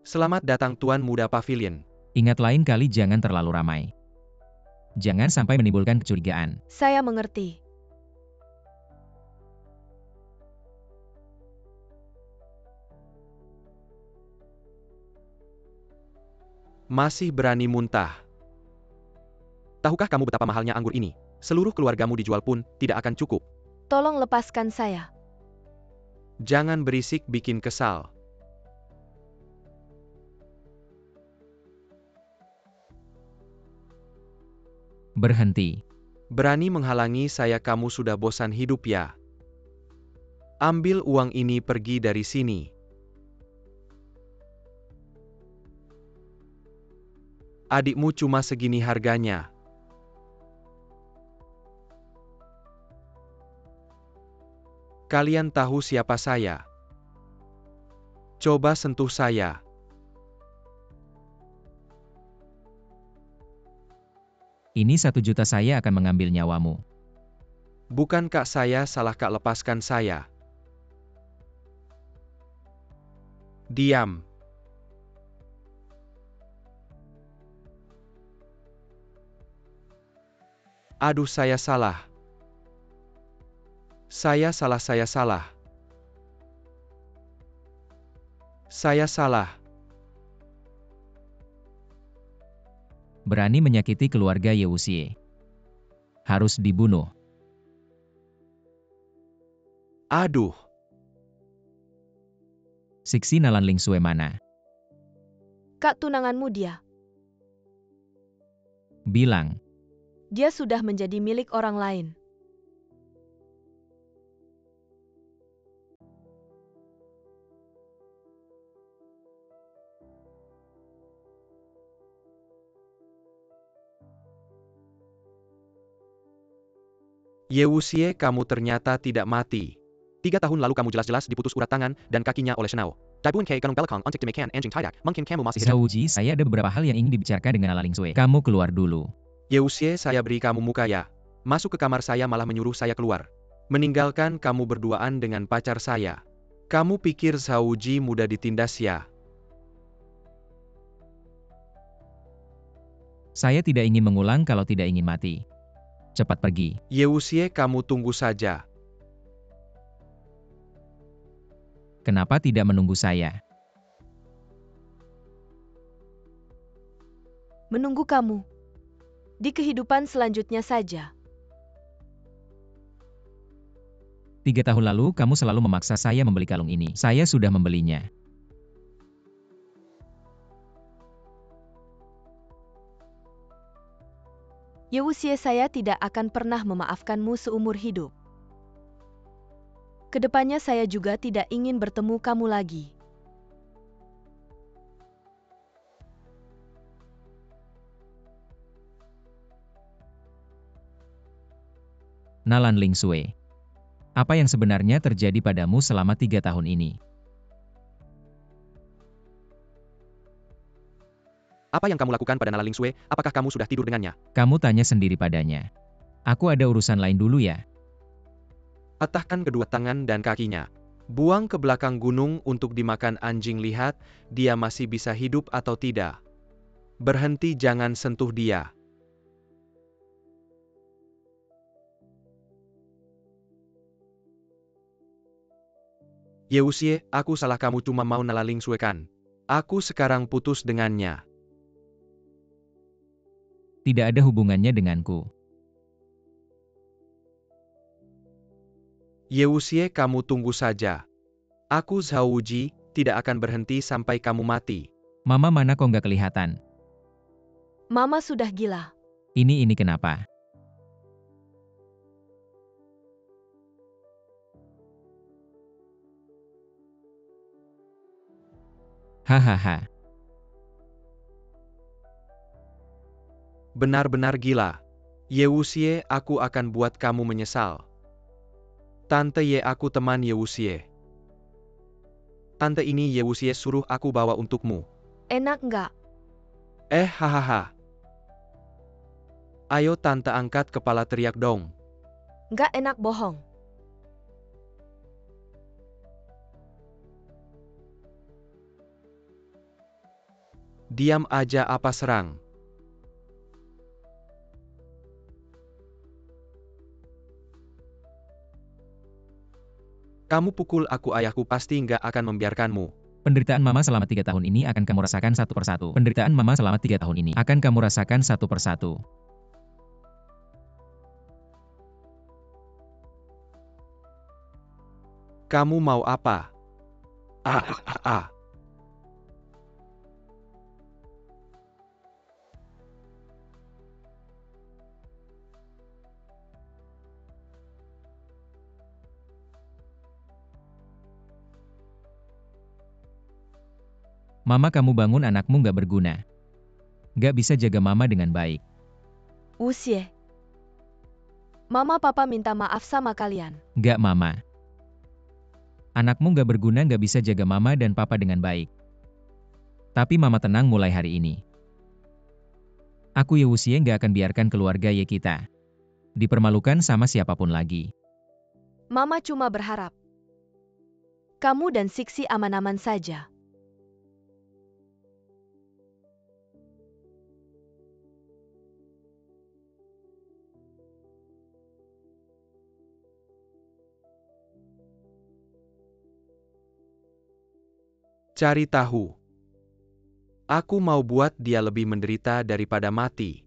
Selamat datang Tuan Muda Pavilion. Ingat lain kali jangan terlalu ramai. Jangan sampai menimbulkan kecurigaan. Saya mengerti. Masih berani muntah. Tahukah kamu betapa mahalnya anggur ini? Seluruh keluargamu dijual pun tidak akan cukup. Tolong lepaskan saya. Jangan berisik bikin kesal. Berhenti. Berani menghalangi saya, kamu sudah bosan hidup ya? Ambil uang ini pergi dari sini. Adikmu cuma segini harganya. Kalian tahu siapa saya? Coba sentuh saya. Ini 1 juta saya akan mengambil nyawamu. Bukan kak, saya salah kak, lepaskan saya. Diam. Aduh, saya salah. Saya salah. Saya salah. Berani menyakiti keluarga Yewusie. Harus dibunuh. Aduh. Siksi Nalan Lingsue mana? Kak tunanganmu dia. Bilang. Dia sudah menjadi milik orang lain. Yewusie, kamu ternyata tidak mati. 3 tahun lalu kamu jelas-jelas diputus urat tangan dan kakinya oleh Shenao. Daibuan kay ganong belakang untuk demikian anjing tidak, mungkin kamu masih hidup. Zhouji, saya ada beberapa hal yang ingin dibicarakan dengan Nalan Lingsue. Kamu keluar dulu. Yewusie, saya beri kamu muka ya. Masuk ke kamar saya malah menyuruh saya keluar. Meninggalkan kamu berduaan dengan pacar saya. Kamu pikir Zhouji mudah ditindas ya? Saya tidak ingin mengulang kalau tidak ingin mati. Cepat pergi. Yewusie, kamu tunggu saja. Kenapa tidak menunggu saya? Menunggu kamu. Di kehidupan selanjutnya saja. 3 tahun lalu kamu selalu memaksa saya membeli kalung ini. Saya sudah membelinya. Yewusie, saya tidak akan pernah memaafkanmu seumur hidup. Kedepannya saya juga tidak ingin bertemu kamu lagi. Nalan Lingsue. Apa yang sebenarnya terjadi padamu selama 3 tahun ini? Apa yang kamu lakukan pada Nalan Lingsue? Apakah kamu sudah tidur dengannya? Kamu tanya sendiri padanya. Aku ada urusan lain dulu ya. Patahkan kedua tangan dan kakinya. Buang ke belakang gunung untuk dimakan anjing, lihat dia masih bisa hidup atau tidak. Berhenti, jangan sentuh dia. Yewusie, aku salah, kamu cuma mau Nalan Lingsue kan? Aku sekarang putus dengannya. Tidak ada hubungannya denganku. Yewusie, kamu tunggu saja. Aku Zhouji, tidak akan berhenti sampai kamu mati. Mama mana kok nggak kelihatan? Mama sudah gila. Ini kenapa? Hahaha. Benar-benar gila. Yewusie, aku akan buat kamu menyesal. Tante Ye, aku teman Yewusie. Tante ini Yewusie suruh aku bawa untukmu. Enak nggak? Hahaha. Ayo tante, angkat kepala, teriak dong. Nggak enak bohong. Diam aja apa serang. Kamu pukul aku, ayahku pasti nggak akan membiarkanmu. Penderitaan Mama selama 3 tahun ini akan kamu rasakan satu persatu. Penderitaan Mama selama 3 tahun ini akan kamu rasakan satu persatu. Kamu mau apa? Ah, ah, ah. Mama, kamu bangun, anakmu nggak berguna. Nggak bisa jaga Mama dengan baik. Wuxie. Mama papa minta maaf sama kalian. Nggak, Mama. Anakmu nggak berguna, nggak bisa jaga Mama dan Papa dengan baik. Tapi Mama tenang mulai hari ini. Aku Ye Wuxie nggak akan biarkan keluarga Ye kita dipermalukan sama siapapun lagi. Mama cuma berharap kamu dan Sixi aman-aman saja. Cari tahu. Aku mau buat dia lebih menderita daripada mati.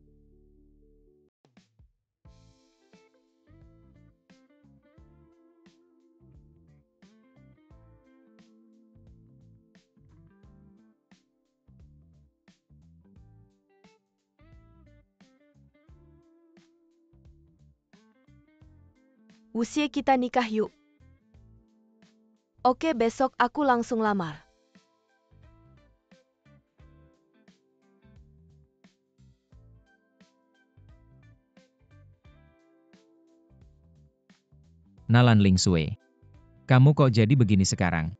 Wuxie, kita nikah yuk. Oke, besok aku langsung lamar. Nalan Lingsue. Kamu kok jadi begini sekarang?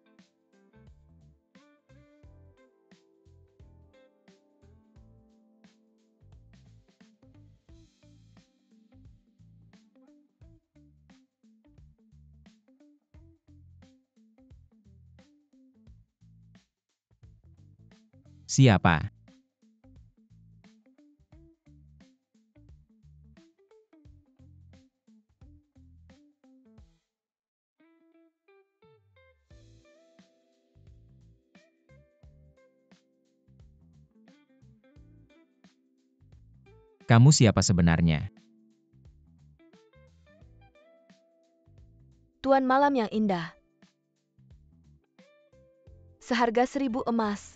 Siapa? Kamu siapa sebenarnya? Tuan malam yang indah. Seharga 1000 emas.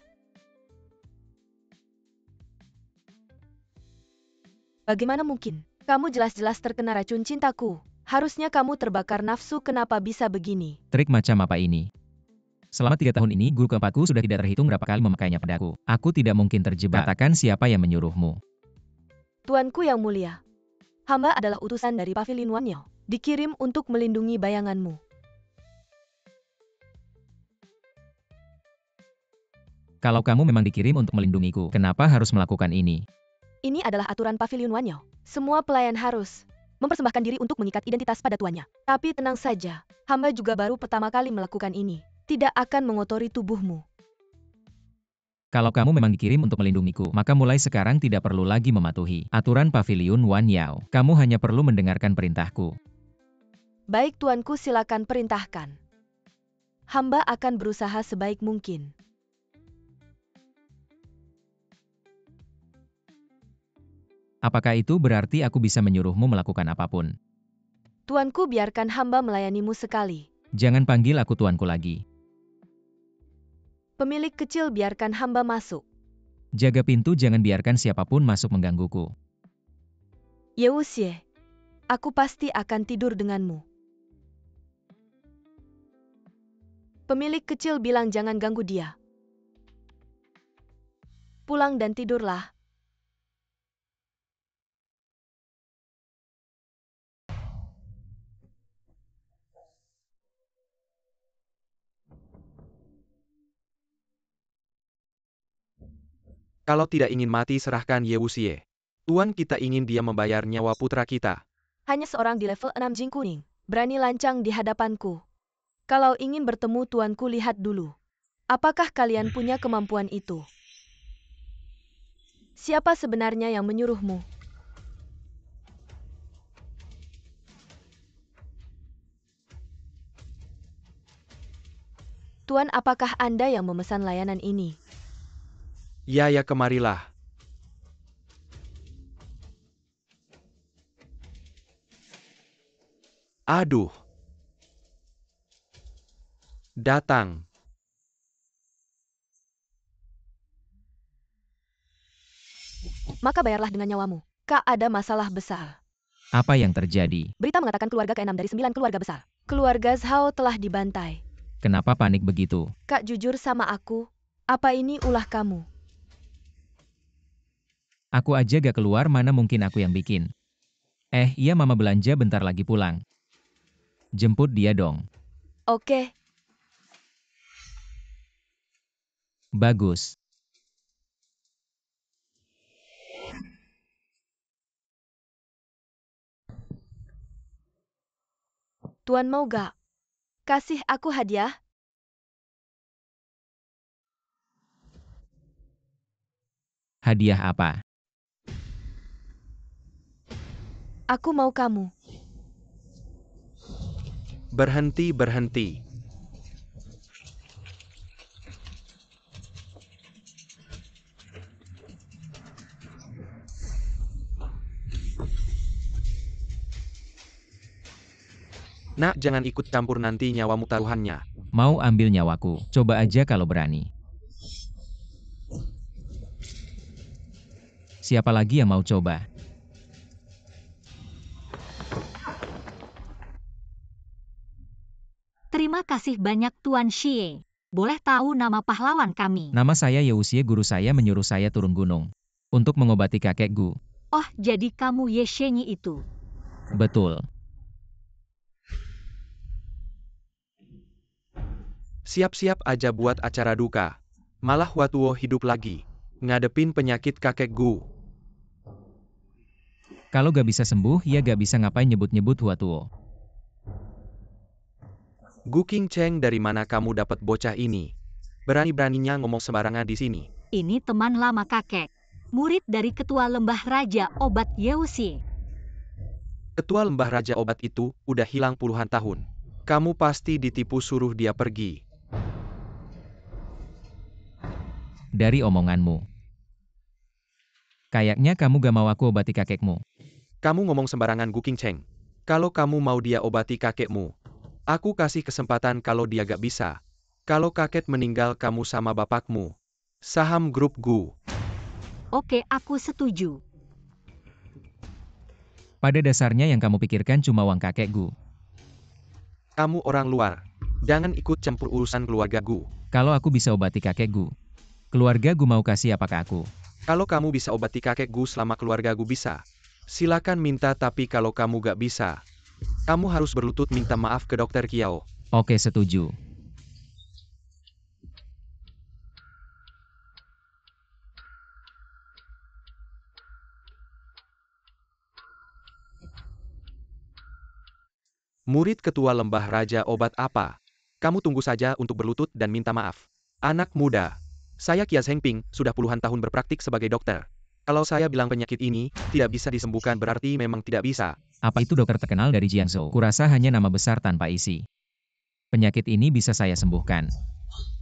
Bagaimana mungkin? Kamu jelas-jelas terkena racun cintaku. Harusnya kamu terbakar nafsu, kenapa bisa begini? Trik macam apa ini? Selama 3 tahun ini, guru keempatku sudah tidak terhitung berapa kali memakainya padaku. Aku tidak mungkin terjebak. Katakan siapa yang menyuruhmu. Tuanku yang mulia. Hamba adalah utusan dari Pavilion Wanyao. Dikirim untuk melindungi bayanganmu. Kalau kamu memang dikirim untuk melindungiku, kenapa harus melakukan ini? Ini adalah aturan Pavilion Wanyao. Semua pelayan harus mempersembahkan diri untuk mengikat identitas pada tuannya. Tapi tenang saja, hamba juga baru pertama kali melakukan ini. Tidak akan mengotori tubuhmu. Kalau kamu memang dikirim untuk melindungiku, maka mulai sekarang tidak perlu lagi mematuhi aturan Pavilion Wanyao. Kamu hanya perlu mendengarkan perintahku. Baik tuanku, silakan perintahkan. Hamba akan berusaha sebaik mungkin. Apakah itu berarti aku bisa menyuruhmu melakukan apapun? Tuanku, biarkan hamba melayanimu sekali. Jangan panggil aku tuanku lagi. Pemilik kecil, biarkan hamba masuk. Jaga pintu, jangan biarkan siapapun masuk menggangguku. Ye Wuxie, aku pasti akan tidur denganmu. Pemilik kecil bilang jangan ganggu dia. Pulang dan tidurlah. Kalau tidak ingin mati, serahkan Ye Wuxie. Tuan kita ingin dia membayar nyawa putra kita. Hanya seorang di level 6 Jing Kuning. Berani lancang di hadapanku. Kalau ingin bertemu tuanku, lihat dulu. Apakah kalian punya kemampuan itu? Siapa sebenarnya yang menyuruhmu? Tuan, apakah Anda yang memesan layanan ini? Ya, kemarilah. Aduh. Datang. Maka bayarlah dengan nyawamu. Kak, ada masalah besar. Apa yang terjadi? Berita mengatakan keluarga ke-6 dari 9 keluarga besar. Keluarga Zhao telah dibantai. Kenapa panik begitu? Kak, jujur sama aku. Apa ini ulah kamu? Aku aja gak keluar, mana mungkin aku yang bikin. Iya, mama belanja bentar lagi pulang. Jemput dia dong. Oke. Bagus. Tuan mau gak? Kasih aku hadiah? Hadiah apa? Aku mau kamu. Berhenti. Nak, jangan ikut campur, nanti nyawamu taruhannya. Mau ambil nyawaku? Coba aja kalau berani. Siapa lagi yang mau coba? Terima kasih banyak Tuan Xie. Boleh tahu nama pahlawan kami? Nama saya Yewusie, guru saya menyuruh saya turun gunung untuk mengobati kakek Gu. Oh, jadi kamu Ye Shenyi itu. Betul. Siap-siap aja buat acara duka. Malah Watuo hidup lagi. Ngadepin penyakit kakek Gu. Kalau gak bisa sembuh, ya gak bisa ngapain nyebut-nyebut Huatuo. Gu Qingcheng, dari mana kamu dapat bocah ini? Berani-beraninya ngomong sembarangan di sini. Ini teman lama kakek. Murid dari ketua lembah raja obat Yewusie. Ketua lembah raja obat itu udah hilang puluhan tahun. Kamu pasti ditipu suruh dia pergi. Dari omonganmu. Kayaknya kamu gak mau aku obati kakekmu. Kamu ngomong sembarangan, Gu Qingcheng. Kalau kamu mau dia obati kakekmu, aku kasih kesempatan. Kalau dia gak bisa, kalau kakek meninggal, kamu sama bapakmu saham grup Gu. Oke, aku setuju. Pada dasarnya yang kamu pikirkan cuma uang kakek Gu. Kamu orang luar. Jangan ikut campur urusan keluarga Gu. Kalau aku bisa obati kakek Gu, keluarga Gu mau kasih apa ke aku? Kalau kamu bisa obati kakek Gu selama keluarga Gu bisa, silakan minta. Tapi kalau kamu gak bisa, kamu harus berlutut minta maaf ke dokter Kiao. Oke, setuju. Murid ketua lembah raja obat apa? Kamu tunggu saja untuk berlutut dan minta maaf. Anak muda. Saya Kias Hengping, sudah puluhan tahun berpraktik sebagai dokter. Kalau saya bilang penyakit ini tidak bisa disembuhkan, berarti memang tidak bisa. Apa itu dokter terkenal dari Jiangzhou? Kurasa hanya nama besar tanpa isi. Penyakit ini bisa saya sembuhkan.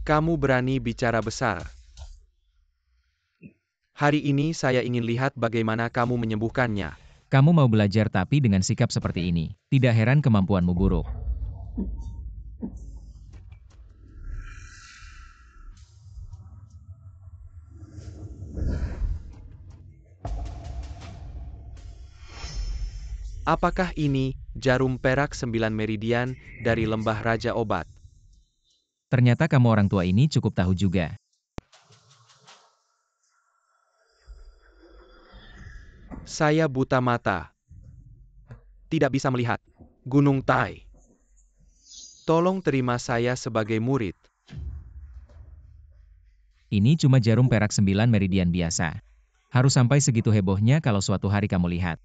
Kamu berani bicara besar. Hari ini saya ingin lihat bagaimana kamu menyembuhkannya. Kamu mau belajar tapi dengan sikap seperti ini. Tidak heran kemampuanmu buruk. Apakah ini jarum perak 9 meridian dari lembah raja obat? Ternyata kamu orang tua ini cukup tahu juga. Saya buta mata. Tidak bisa melihat. Gunung Tai. Tolong terima saya sebagai murid. Ini cuma jarum perak 9 meridian biasa. Harus sampai segitu hebohnya kalau suatu hari kamu lihat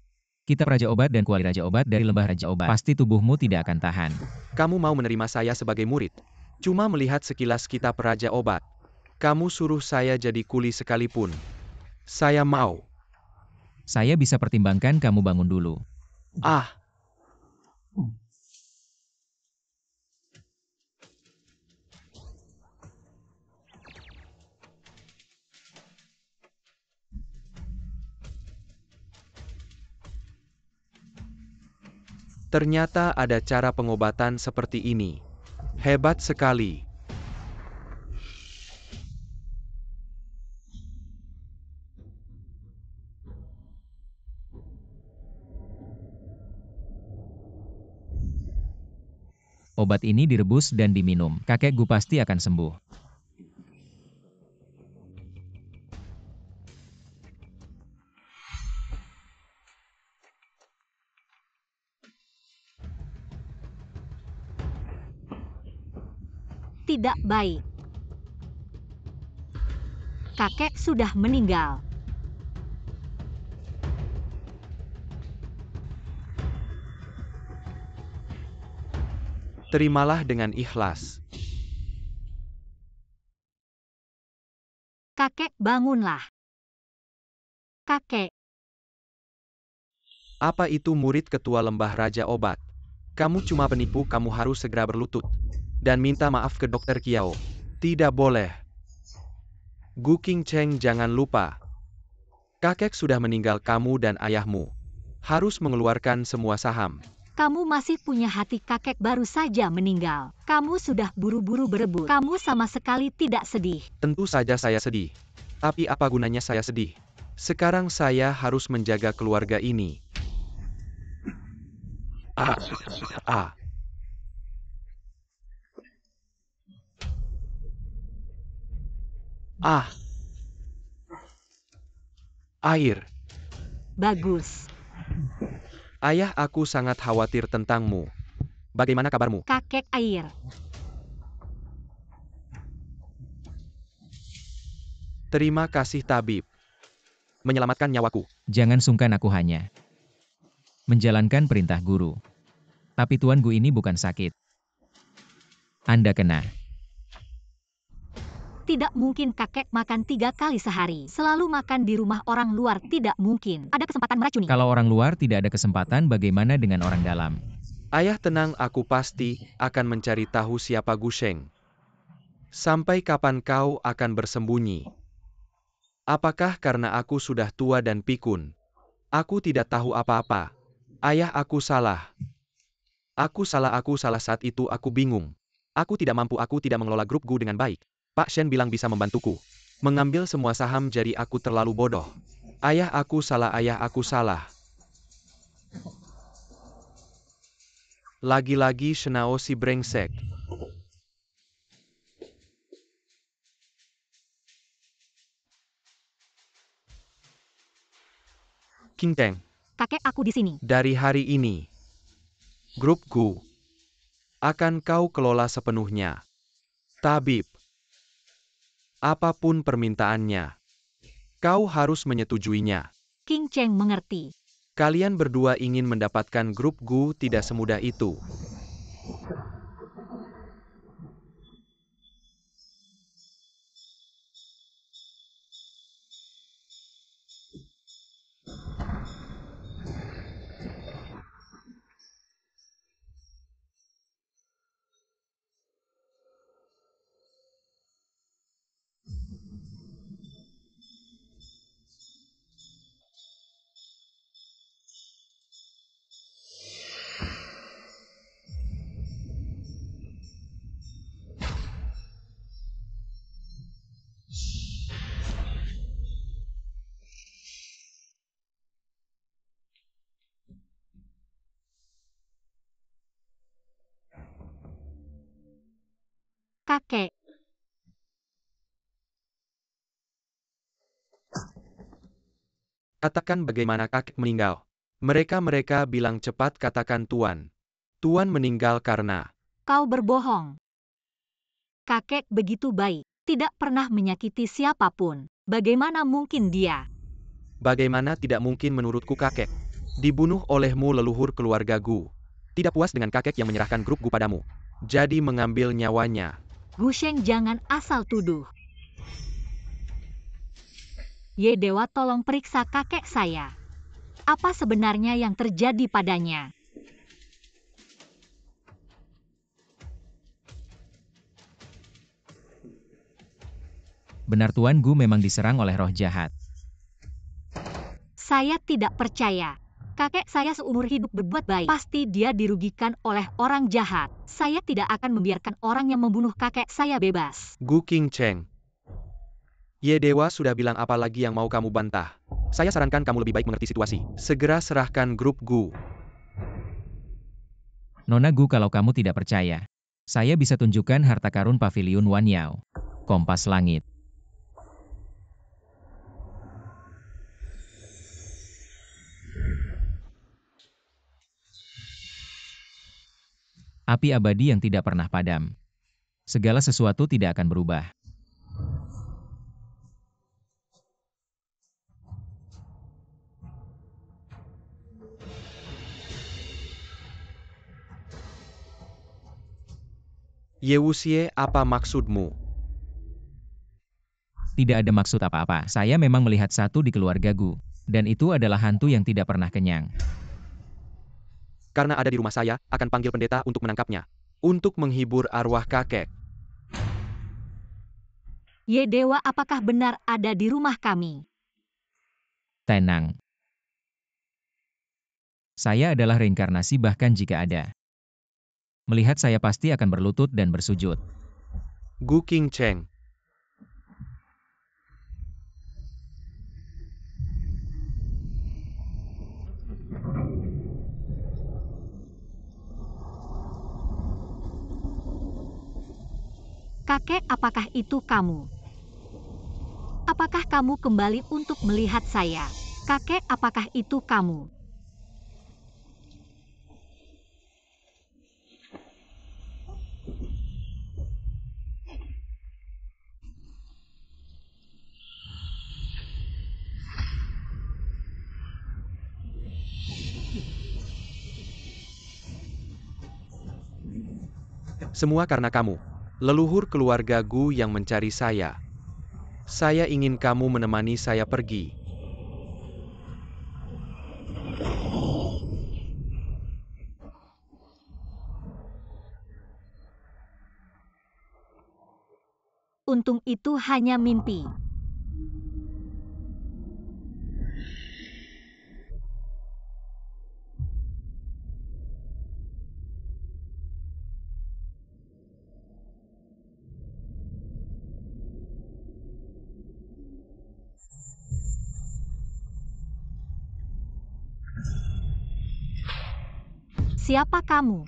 kitab Raja Obat dan kuali Raja Obat dari lembah Raja Obat. Pasti tubuhmu tidak akan tahan. Kamu mau menerima saya sebagai murid? Cuma melihat sekilas kitab Raja Obat. Kamu suruh saya jadi kuli sekalipun. Saya mau. Saya bisa pertimbangkan kamu bangun dulu. Ah, ternyata ada cara pengobatan seperti ini. Hebat sekali. Obat ini direbus dan diminum. Kakekku pasti akan sembuh. Tidak baik. Kakek sudah meninggal. Terimalah dengan ikhlas. Kakek, bangunlah. Kakek, Apa itu murid ketua lembah Raja Obat? Kamu cuma penipu, kamu harus segera berlutut. Dan minta maaf ke Dokter Kiao. Tidak boleh. Gu Qingcheng, jangan lupa. Kakek sudah meninggal, kamu dan ayahmu harus mengeluarkan semua saham. kamu masih punya hati. Kakek baru saja meninggal. Kamu sudah buru-buru berebut. Kamu sama sekali tidak sedih. Tentu saja saya sedih. Tapi apa gunanya saya sedih? Sekarang saya harus menjaga keluarga ini. Ah, ah. Ah. Air. Bagus. Ayah, aku sangat khawatir tentangmu. Bagaimana kabarmu? Kakek, air. Terima kasih tabib. Menyelamatkan nyawaku. Jangan sungkan, aku hanya menjalankan perintah guru. Tapi Tuan Gu ini bukan sakit. Anda kena. Tidak mungkin kakek makan 3 kali sehari. Selalu makan di rumah orang luar. Tidak mungkin. Ada kesempatan meracuni. Kalau orang luar tidak ada kesempatan, bagaimana dengan orang dalam? Ayah, tenang, aku pasti akan mencari tahu siapa Gusheng. Sampai kapan kau akan bersembunyi? Apakah karena aku sudah tua dan pikun? Aku tidak tahu apa-apa. Ayah, aku salah. Aku salah saat itu aku bingung. Aku tidak mampu, aku tidak mengelola grup Gu dengan baik. Pak Shen bilang bisa membantuku mengambil semua saham, jadi aku terlalu bodoh. Ayah, aku salah. Lagi-lagi Shenao si brengsek. Qingcheng, Kakek, aku di sini. dari hari ini, grup Gu akan kau kelola sepenuhnya. Tabib, apapun permintaannya, kau harus menyetujuinya. Qingcheng mengerti. Kalian berdua ingin mendapatkan grup Gu tidak semudah itu. Kakek, Katakan bagaimana kakek meninggal. Mereka bilang cepat, katakan Tuan. Tuan meninggal karena... kau berbohong. Kakek begitu baik. Tidak pernah menyakiti siapapun. Bagaimana mungkin dia? Bagaimana tidak mungkin menurutku, kakek? Dibunuh olehmu leluhur keluarga Gu. Tidak puas dengan kakek yang menyerahkan grup Gu padamu. Jadi mengambil nyawanya. Gusheng, jangan asal tuduh. Ye Dewa, tolong periksa kakek saya. Apa sebenarnya yang terjadi padanya? Benar Tuan Gu memang diserang oleh roh jahat. Saya tidak percaya. Kakek saya seumur hidup berbuat baik. Pasti dia dirugikan oleh orang jahat. Saya tidak akan membiarkan orang yang membunuh kakek saya bebas. Gu Qingcheng. Ye Dewa sudah bilang apa lagi yang mau kamu bantah? Saya sarankan kamu lebih baik mengerti situasi. Segera serahkan grup Gu. Nona Gu, kalau kamu tidak percaya, saya bisa tunjukkan harta karun Paviliun Wan Yao. Kompas Langit. Api abadi yang tidak pernah padam. Segala sesuatu tidak akan berubah. Ye Wuxie, apa maksudmu? Tidak ada maksud apa-apa. Saya memang melihat satu di keluarga Gu. Dan itu adalah hantu yang tidak pernah kenyang. Karena ada di rumah saya, akan panggil pendeta untuk menangkapnya. Untuk menghibur arwah kakek. Ye Dewa, apakah benar ada di rumah kami? Tenang. Saya adalah reinkarnasi bahkan jika ada. Melihat saya pasti akan berlutut dan bersujud. Gu Qingcheng. Kakek, apakah itu kamu? Apakah kamu kembali untuk melihat saya? Kakek, apakah itu kamu? Semua karena kamu. Leluhur keluarga Gu yang mencari saya. Saya ingin kamu menemani saya pergi. Untung itu hanya mimpi. Siapa kamu?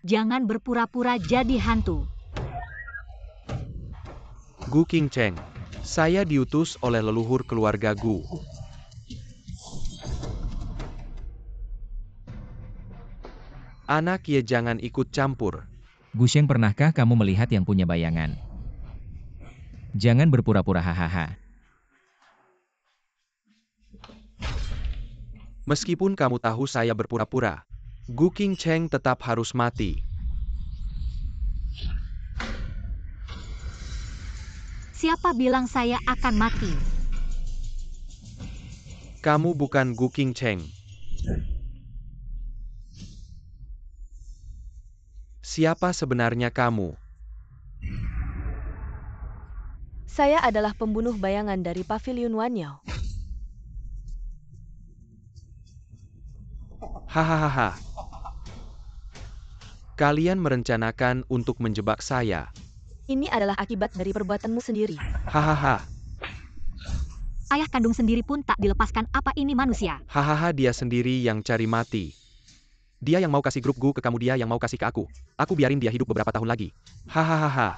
Jangan berpura-pura jadi hantu. Gu Qingcheng. Saya diutus oleh leluhur keluarga Gu. Anak Ye, jangan ikut campur. Gusheng, pernahkah kamu melihat yang punya bayangan? Jangan berpura-pura hahaha. Meskipun kamu tahu saya berpura-pura, Gu Qingcheng tetap harus mati. Siapa bilang saya akan mati? Kamu bukan Gu Qingcheng. Siapa sebenarnya kamu? Saya adalah pembunuh bayangan dari Paviliun Wan Yao. Hahaha. Kalian merencanakan untuk menjebak saya. Ini adalah akibat dari perbuatanmu sendiri. Hahaha. Ayah kandung sendiri pun tak dilepaskan. Apa ini manusia? Hahaha, dia sendiri yang cari mati. Dia yang mau kasih grup Gu ke kamu, dia yang mau kasih ke aku. Aku biarin dia hidup beberapa tahun lagi. Hahaha.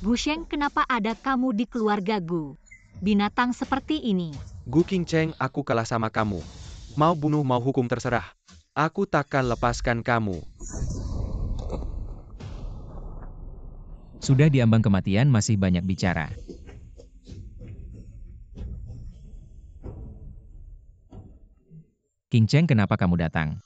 Gusheng, kenapa ada kamu di keluarga Gu? Binatang seperti ini. Gu Qingcheng, aku kalah sama kamu. Mau bunuh mau hukum terserah. Aku takkan lepaskan kamu. Sudah diambang kematian masih banyak bicara. Qingcheng, kenapa kamu datang?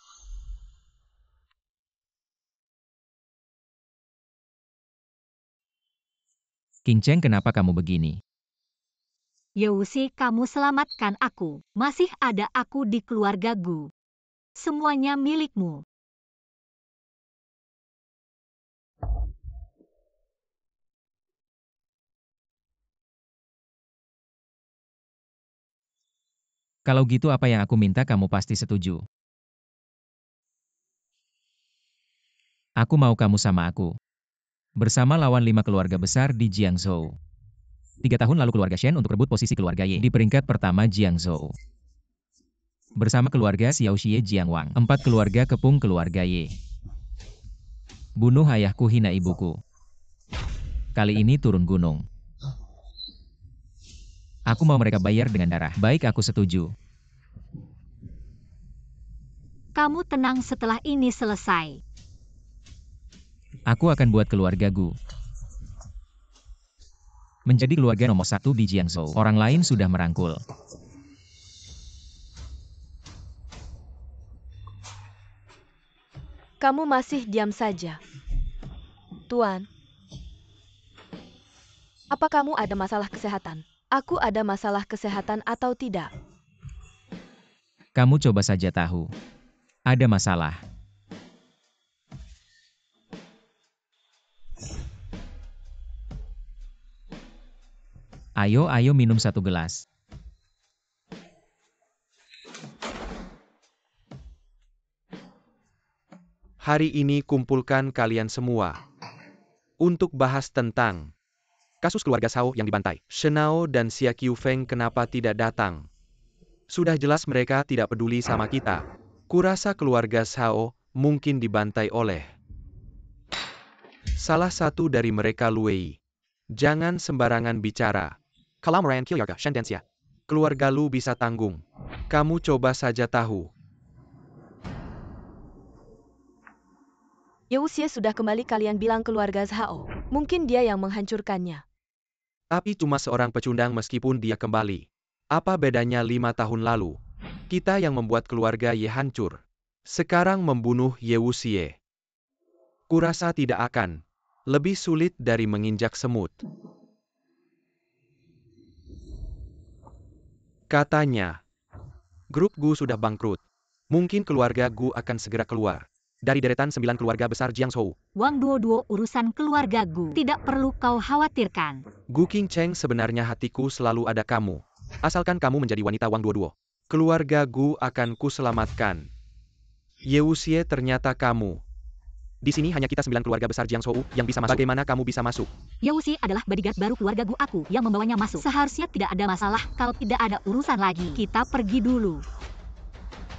Qingcheng, kenapa kamu begini? Yewusi, kamu selamatkan aku. Masih ada aku di keluarga Gu. Semuanya milikmu. Kalau gitu apa yang aku minta kamu pasti setuju. Aku mau kamu sama aku. Bersama lawan 5 keluarga besar di Jiangzhou. 3 tahun lalu keluarga Shen untuk rebut posisi keluarga Ye di peringkat pertama Jiangzhou. Bersama keluarga Xiao Xie Jiangwang. 4 keluarga kepung keluarga Ye. Bunuh ayahku, hina ibuku. Kali ini turun gunung. Aku mau mereka bayar dengan darah. Baik, aku setuju. Kamu tenang, setelah ini selesai. Aku akan buat keluarga Gu menjadi keluarga nomor 1 di Jiangzhou. Orang lain sudah merangkul. Kamu masih diam saja. Tuan, apa kamu ada masalah kesehatan? Aku ada masalah kesehatan atau tidak? Kamu coba saja tahu. Ada masalah. Ayo minum 1 gelas. Hari ini kumpulkan kalian semua untuk bahas tentang kasus keluarga Shao yang dibantai. Shenao dan Xia Qiufeng kenapa tidak datang? Sudah jelas mereka tidak peduli sama kita. Kurasa keluarga Shao mungkin dibantai oleh salah satu dari mereka, Luei. Jangan sembarangan bicara. Kalau merayakan keluarga Shen dan Xia, keluarga Lu bisa tanggung. Kamu coba saja tahu. Yewusie sudah kembali, kalian bilang keluarga Zhao. Mungkin dia yang menghancurkannya. Tapi cuma seorang pecundang meskipun dia kembali. Apa bedanya 5 tahun lalu? Kita yang membuat keluarga Ye hancur. Sekarang membunuh Yewusie. Kurasa tidak akan lebih sulit dari menginjak semut. Katanya, grup Gu sudah bangkrut. Mungkin keluarga Gu akan segera keluar dari deretan 9 keluarga besar Jiangzhou. Wang Duo, urusan keluarga Gu tidak perlu kau khawatirkan. Gu Qingcheng, sebenarnya hatiku selalu ada kamu. Asalkan kamu menjadi wanita Wang Duo. Keluarga Gu akan kuselamatkan. Yewusie, ternyata kamu. Di sini hanya kita 9 keluarga besar Jiangzhou yang bisa masuk. Bagaimana kamu bisa masuk? Yewusi adalah bodyguard baru keluarga Gu, aku yang membawanya masuk. Seharusnya tidak ada masalah kalau tidak ada urusan lagi. Kita pergi dulu.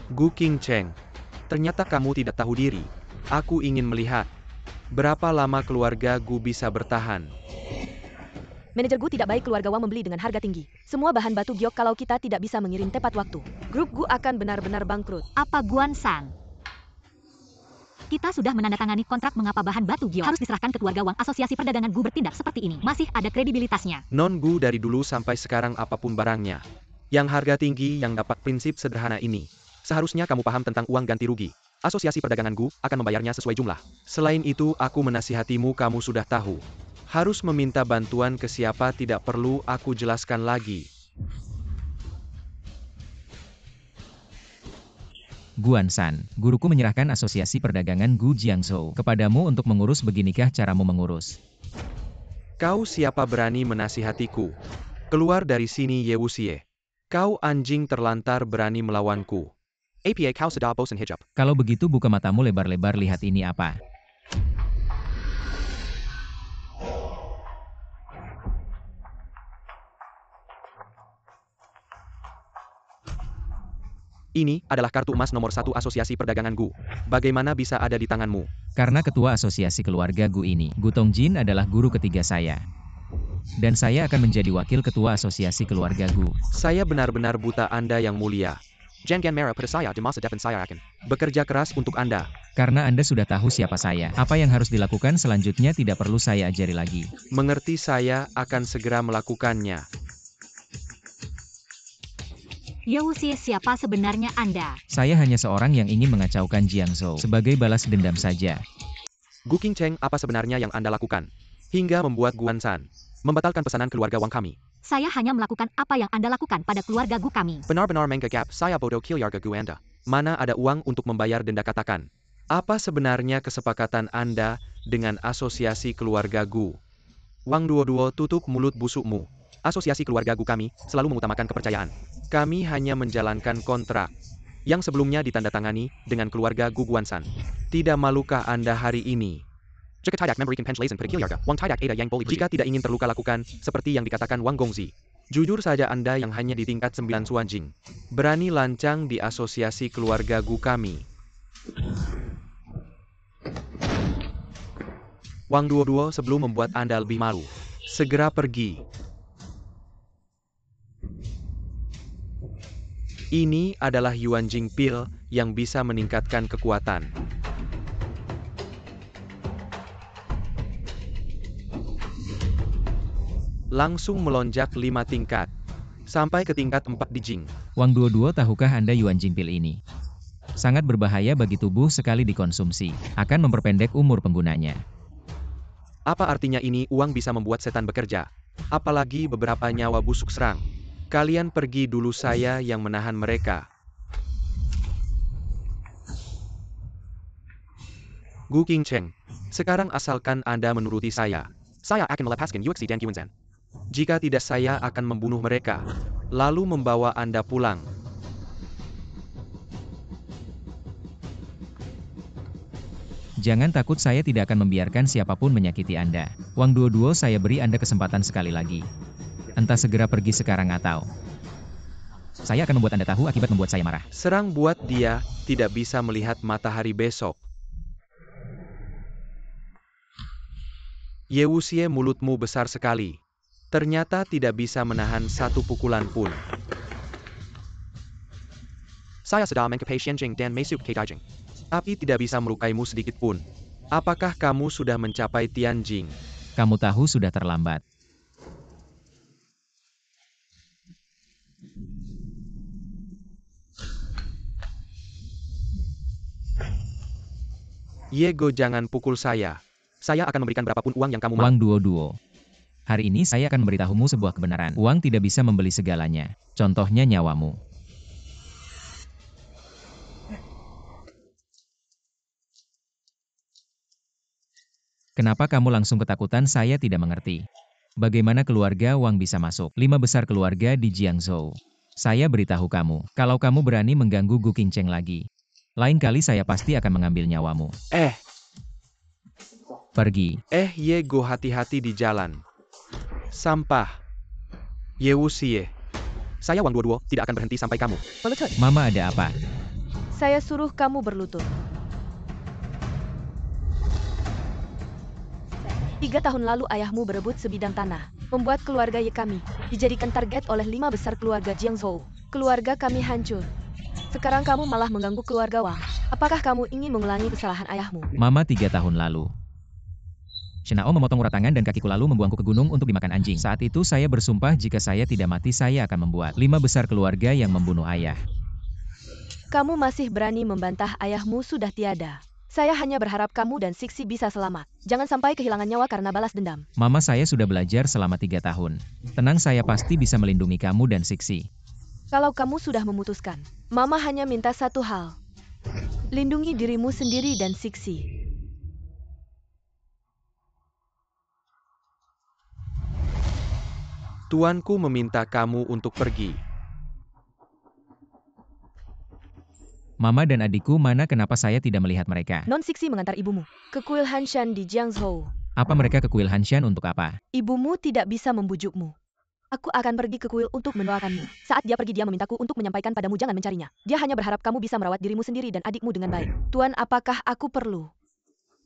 Gu Qingcheng, ternyata kamu tidak tahu diri. Aku ingin melihat berapa lama keluarga Gu bisa bertahan. Manajer Gu tidak baik, keluarga Wang membeli dengan harga tinggi. Semua bahan batu giok, kalau kita tidak bisa mengirim tepat waktu, grup Gu akan benar-benar bangkrut. Apa Guan San? Kita sudah menandatangani kontrak, mengapa bahan batu giok harus diserahkan ke keluarga Wang? Asosiasi perdagangan Gu bertindak seperti ini masih ada kredibilitasnya. Non Gu dari dulu sampai sekarang apapun barangnya yang harga tinggi yang dapat prinsip sederhana ini. Seharusnya kamu paham tentang uang ganti rugi. Asosiasi perdagangan Gu akan membayarnya sesuai jumlah. Selain itu, aku menasihatimu, kamu sudah tahu. Harus meminta bantuan ke siapa tidak perlu aku jelaskan lagi. Guan San, guruku menyerahkan asosiasi perdagangan Gu Jiangzhou kepadamu untuk mengurus. Beginikah caramu mengurus? Kau siapa berani menasihatiku? Keluar dari sini, Yewusie. Kau anjing terlantar berani melawanku. APA kau sudah bosan hijab. Kalau begitu buka matamu lebar-lebar, lihat ini apa. Ini adalah kartu emas nomor 1 asosiasi perdagangan Gu. Bagaimana bisa ada di tanganmu? Karena ketua asosiasi keluarga Gu ini, Gu Tongjin adalah guru ketiga saya. Dan saya akan menjadi wakil ketua asosiasi keluarga Gu. Saya benar-benar buta, Anda yang mulia. Jangan marah pada saya di masa depan, saya akan bekerja keras untuk Anda. Karena Anda sudah tahu siapa saya, apa yang harus dilakukan selanjutnya tidak perlu saya ajari lagi. Mengerti, saya akan segera melakukannya. Yewusi, siapa sebenarnya Anda? Saya hanya seorang yang ingin mengacaukan Jiangzhou sebagai balas dendam saja. Gu Qingcheng, apa sebenarnya yang Anda lakukan? Hingga membuat Guan San membatalkan pesanan keluarga Wang kami. Saya hanya melakukan apa yang Anda lakukan pada keluarga Gu kami. Benar-benar menggagap, saya bodoh keluarga Gu Anda. Mana ada uang untuk membayar denda, katakan. Apa sebenarnya kesepakatan Anda dengan asosiasi keluarga Gu? Wang Duo, tutup mulut busukmu. Asosiasi keluarga Gu kami selalu mengutamakan kepercayaan. Kami hanya menjalankan kontrak yang sebelumnya ditandatangani dengan keluarga Gu Guansan. Tidak malukah Anda hari ini? Jika tidak memberikan penjelasan pada keluarga, Wang tidak ada yang boleh. Jika tidak ingin terluka, lakukan seperti yang dikatakan Wang Gongzi. Jujur saja Anda yang hanya di tingkat 9 Suanjing. Berani lancang di asosiasi keluarga Gu kami. Wang Duo sebelum membuat Anda lebih malu. Segera pergi. Ini adalah Yuan Jing Pil yang bisa meningkatkan kekuatan. Langsung melonjak 5 tingkat. Sampai ke tingkat 4 di Jing. Wang Duo, tahukah Anda Yuan Jing Pil ini? Sangat berbahaya bagi tubuh sekali dikonsumsi. Akan memperpendek umur penggunanya. Apa artinya ini? Uang bisa membuat setan bekerja. Apalagi beberapa nyawa busuk serang. Kalian pergi dulu, saya yang menahan mereka. Gu Qingcheng, sekarang asalkan Anda menuruti saya akan melepaskan Yuexi dan Qianzhen. Jika tidak, saya akan membunuh mereka, lalu membawa Anda pulang. Jangan takut, saya tidak akan membiarkan siapapun menyakiti Anda. Wang Duo, saya beri Anda kesempatan sekali lagi. Entah segera pergi sekarang atau saya akan membuat Anda tahu akibat membuat saya marah. Serang buat dia tidak bisa melihat matahari besok. Ye Wuxie, mulutmu besar sekali. Ternyata tidak bisa menahan satu pukulan pun. Saya sedang mengkapai Xianjing dan masuk ke Daijing. Tapi tidak bisa melukaimu sedikit pun. Apakah kamu sudah mencapai Tianjing? Kamu tahu sudah terlambat. Yego, jangan pukul saya. Saya akan memberikan berapapun uang yang kamu mau. Wang Duo. Hari ini saya akan memberitahumu sebuah kebenaran. Uang tidak bisa membeli segalanya. Contohnya nyawamu. Kenapa kamu langsung ketakutan? Saya tidak mengerti. Bagaimana keluarga Wang bisa masuk? 5 besar keluarga di Jiangzhou. Saya beritahu kamu, kalau kamu berani mengganggu Gu Qingcheng lagi, lain kali saya pasti akan mengambil nyawamu. Pergi. Yego, hati-hati di jalan. Sampah. Ye Wuxie. Saya Wang Duo tidak akan berhenti sampai kamu. Melutut. Mama, ada apa? Saya suruh kamu berlutut. 3 tahun lalu ayahmu berebut sebidang tanah, membuat keluarga Ye kami dijadikan target oleh 5 besar keluarga Jiangzhou. Keluarga kami hancur. Sekarang kamu malah mengganggu keluarga Wang. Apakah kamu ingin mengulangi kesalahan ayahmu? Mama, 3 tahun lalu. Shenao memotong urat tangan dan kakiku lalu membuangku ke gunung untuk dimakan anjing. Saat itu saya bersumpah jika saya tidak mati saya akan membuat 5 besar keluarga yang membunuh ayah. Kamu masih berani membantah ayahmu sudah tiada. Saya hanya berharap kamu dan Sixi bisa selamat. Jangan sampai kehilangan nyawa karena balas dendam. Mama, saya sudah belajar selama 3 tahun. Tenang, saya pasti bisa melindungi kamu dan Sixi. Kalau kamu sudah memutuskan, Mama hanya minta satu hal. Lindungi dirimu sendiri dan Sixi. Tuanku meminta kamu untuk pergi. Mama dan adikku mana? Kenapa saya tidak melihat mereka? Non Sixi mengantar ibumu ke kuil Hanshan di Jiangzhou. Apa mereka ke kuil Hanshan untuk apa? Ibumu tidak bisa membujukmu. Aku akan pergi ke kuil untuk mendoakanmu. Saat dia pergi, dia memintaku untuk menyampaikan padamu jangan mencarinya. Dia hanya berharap kamu bisa merawat dirimu sendiri dan adikmu dengan baik. Tuan, apakah aku perlu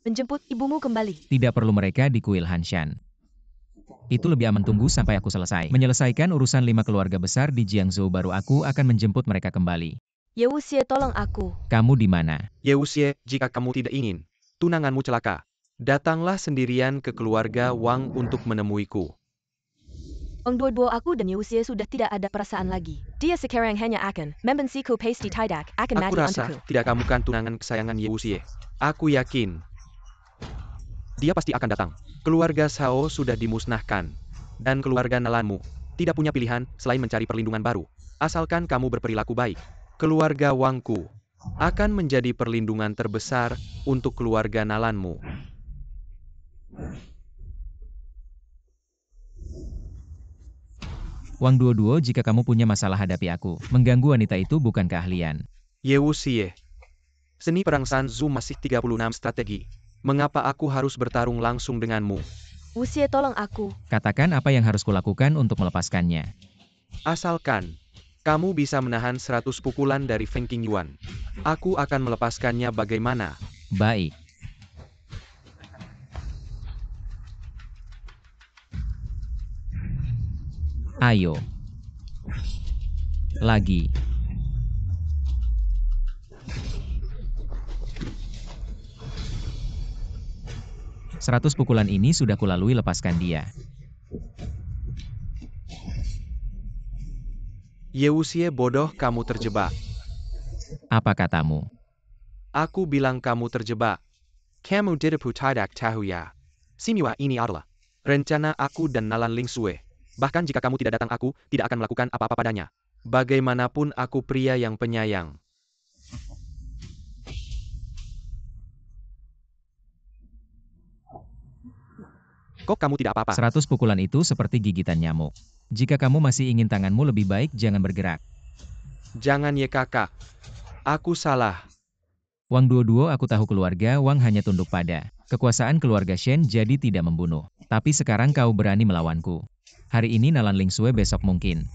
menjemput ibumu kembali? Tidak perlu mereka di kuil Hanshan. Itu lebih aman, tunggu sampai aku selesai. Menyelesaikan urusan 5 keluarga besar di Jiangzhou baru aku akan menjemput mereka kembali. Ye Wuxie, tolong aku. Kamu di mana? Ye Wuxie, jika kamu tidak ingin tunanganmu celaka, datanglah sendirian ke keluarga Wang untuk menemuiku. Wang Duo, aku dan Ye Wuxie sudah tidak ada perasaan lagi. Dia sekarang hanya akan membenciku pasti tidak akan Aku mati rasa untukku. tidak kamu kan tunangan kesayangan Ye Wuxie. Aku yakin dia pasti akan datang. Keluarga Shao sudah dimusnahkan. Dan keluarga Nalanmu tidak punya pilihan selain mencari perlindungan baru. Asalkan kamu berperilaku baik. Keluarga Wangku akan menjadi perlindungan terbesar untuk keluarga Nalanmu. Wang Duoduo, jika kamu punya masalah hadapi aku. Mengganggu wanita itu bukan keahlian. Ye Wuxie. Seni perang San Tzu masih 36 strategi. Mengapa aku harus bertarung langsung denganmu? Wuxie, tolong aku. Katakan apa yang harus kulakukan untuk melepaskannya. Asalkan kamu bisa menahan 100 pukulan dari Feng Qingyuan, aku akan melepaskannya bagaimana? Baik. Ayo. Lagi. Seratus pukulan ini sudah kulalui, lepaskan dia. Ye Wuxie, bodoh, kamu terjebak. Apa katamu? Aku bilang kamu terjebak. Kamu tidak tidak tahu ya. Semua ini adalah rencana aku dan Nalan Lingsue. Bahkan jika kamu tidak datang, aku tidak akan melakukan apa-apa padanya. Bagaimanapun aku pria yang penyayang. Kok kamu tidak apa-apa? 100 pukulan itu seperti gigitan nyamuk. Jika kamu masih ingin tanganmu lebih baik, jangan bergerak. Jangan ye kakak. Aku salah. Wang Duoduo, aku tahu keluarga Wang hanya tunduk pada kekuasaan keluarga Shen, jadi tidak membunuh. Tapi sekarang kau berani melawanku. Hari ini Nalan Lingsue, besok mungkin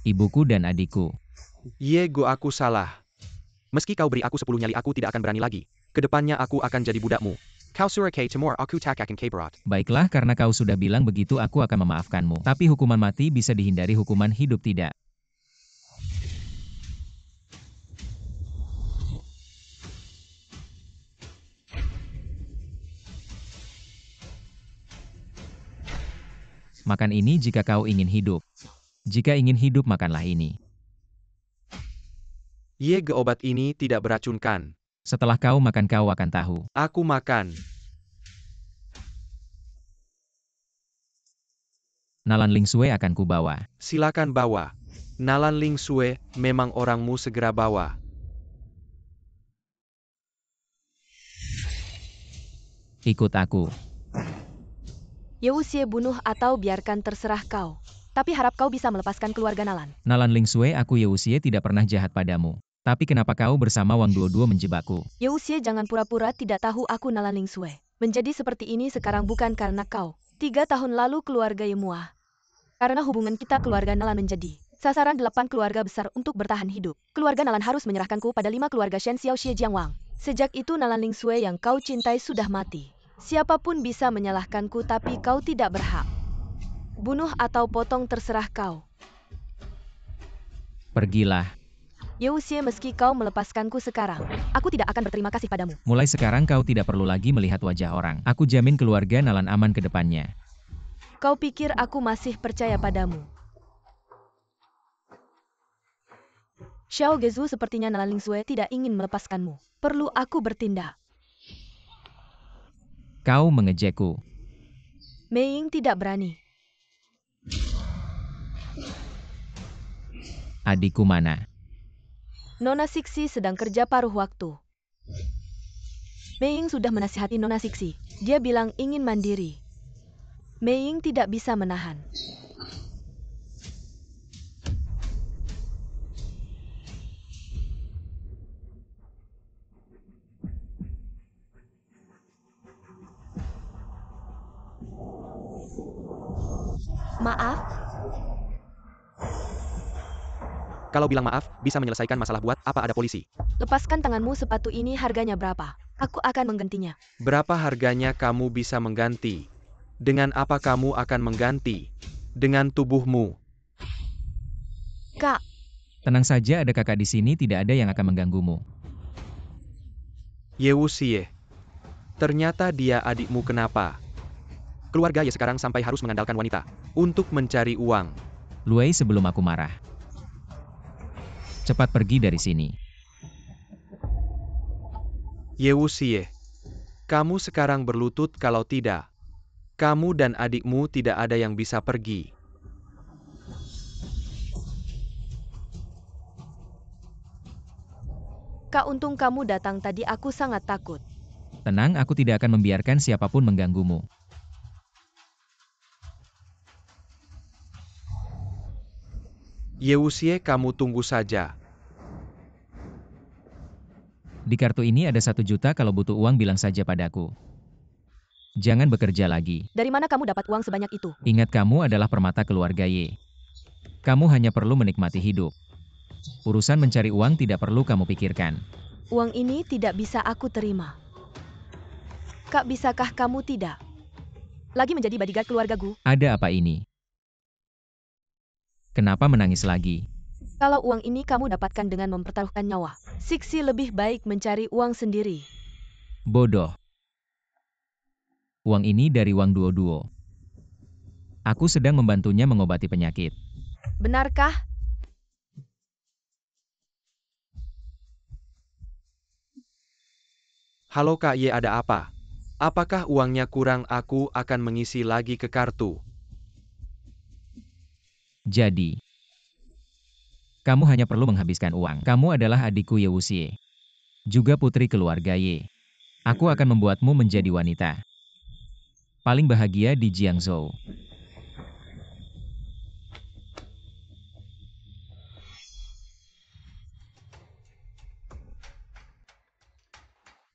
ibuku dan adikku. Ye Go, aku salah. Meski kau beri aku 10 nyali, aku tidak akan berani lagi. Kedepannya aku akan jadi budakmu. Kau suruh timur, aku tak akan berat. Baiklah, karena kau sudah bilang begitu, aku akan memaafkanmu. Tapi hukuman mati bisa dihindari, hukuman hidup tidak. Makan ini jika kau ingin hidup. Jika ingin hidup, makanlah ini. Ye Ge, obat ini tidak beracunkan. Setelah kau makan, kau akan tahu. Aku makan. Nalan Lingsue akan kubawa. Silakan bawa. Nalan Lingsue, memang orangmu, segera bawa. Ikut aku. Ye Wuxie, bunuh atau biarkan, terserah kau. Tapi harap kau bisa melepaskan keluarga Nalan. Nalan Lingsue, aku Ye Wuxie tidak pernah jahat padamu. Tapi kenapa kau bersama Wang Duoduo menjebakku? Ye Wuxie, jangan pura-pura tidak tahu aku Nalan Lingsue. Menjadi seperti ini sekarang bukan karena kau. 3 tahun lalu keluarga Yemua. Karena hubungan kita, keluarga Nalan menjadi sasaran 8 keluarga besar untuk bertahan hidup. Keluarga Nalan harus menyerahkanku pada 5 keluarga Shen Xiao Xie Jiang Wang. Sejak itu Nalan Lingsue yang kau cintai sudah mati. Siapapun bisa menyalahkanku, tapi kau tidak berhak. Bunuh atau potong, terserah kau. Pergilah. Ye Wuxie, meski kau melepaskanku sekarang, aku tidak akan berterima kasih padamu. Mulai sekarang kau tidak perlu lagi melihat wajah orang. Aku jamin keluarga Nalan aman ke depannya. Kau pikir aku masih percaya padamu? Xiao Gezu, sepertinya Nalan Lingsue tidak ingin melepaskanmu. Perlu aku bertindak? Kau mengejekku. Mei Ying tidak berani. Adikku mana? Nona Sixi sedang kerja paruh waktu. Mei Ying sudah menasihati Nona Sixi. Dia bilang ingin mandiri. Mei Ying tidak bisa menahan. Maaf, Kalau bilang maaf, bisa menyelesaikan masalah, buat apa ada polisi? lepaskan tanganmu, sepatu ini harganya berapa? Aku akan menggantinya. Berapa harganya kamu bisa mengganti? Dengan apa kamu akan mengganti? Dengan tubuhmu. Kak, Tenang saja, ada kakak di sini, tidak ada yang akan mengganggumu. Ye Wuxie. Ternyata dia adikmu, kenapa? Keluarga Ye sekarang sampai harus mengandalkan wanita untuk mencari uang. Luei, sebelum aku marah. Cepat pergi dari sini. Ye Wuxie. Kamu sekarang berlutut, kalau tidak, kamu dan adikmu tidak ada yang bisa pergi. Kak, untung kamu datang tadi, aku sangat takut. Tenang, aku tidak akan membiarkan siapapun mengganggumu. Ye Wuxie, kamu tunggu saja. Di kartu ini ada 1 juta, kalau butuh uang bilang saja padaku. Jangan bekerja lagi. Dari mana kamu dapat uang sebanyak itu? Ingat, kamu adalah permata keluarga Ye. Kamu hanya perlu menikmati hidup. Urusan mencari uang tidak perlu kamu pikirkan. Uang ini tidak bisa aku terima. Kak, bisakah kamu tidak lagi menjadi bodyguard keluarga Gu? Ada apa ini? Kenapa menangis lagi? Kalau uang ini kamu dapatkan dengan mempertaruhkan nyawa, Siksi lebih baik mencari uang sendiri. Bodoh. Uang ini dari Wang Duo-Duo. Aku sedang membantunya mengobati penyakit. Benarkah? Halo Kak Ye, ada apa? Apakah uangnya kurang? Aku akan mengisi lagi ke kartu. Jadi, kamu hanya perlu menghabiskan uang. Kamu adalah adikku Ye Wuxie, juga putri keluarga Ye. Aku akan membuatmu menjadi wanita paling bahagia di Jiangzhou.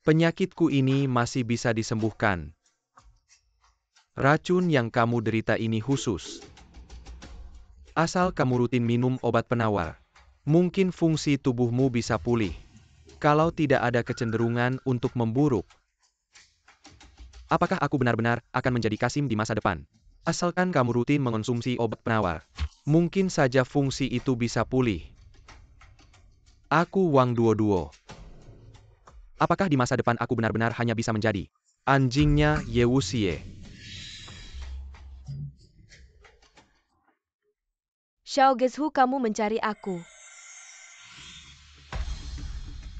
Penyakitku ini masih bisa disembuhkan. Racun yang kamu derita ini khusus. Asal kamu rutin minum obat penawar, mungkin fungsi tubuhmu bisa pulih. Kalau tidak ada kecenderungan untuk memburuk. Apakah aku benar-benar akan menjadi Kasim di masa depan? Asalkan kamu rutin mengonsumsi obat penawar, mungkin saja fungsi itu bisa pulih. Aku Wang Duo-Duo. Apakah di masa depan aku benar-benar hanya bisa menjadi anjingnya Ye Wuxie? Xiao Gezhu, kamu mencari aku.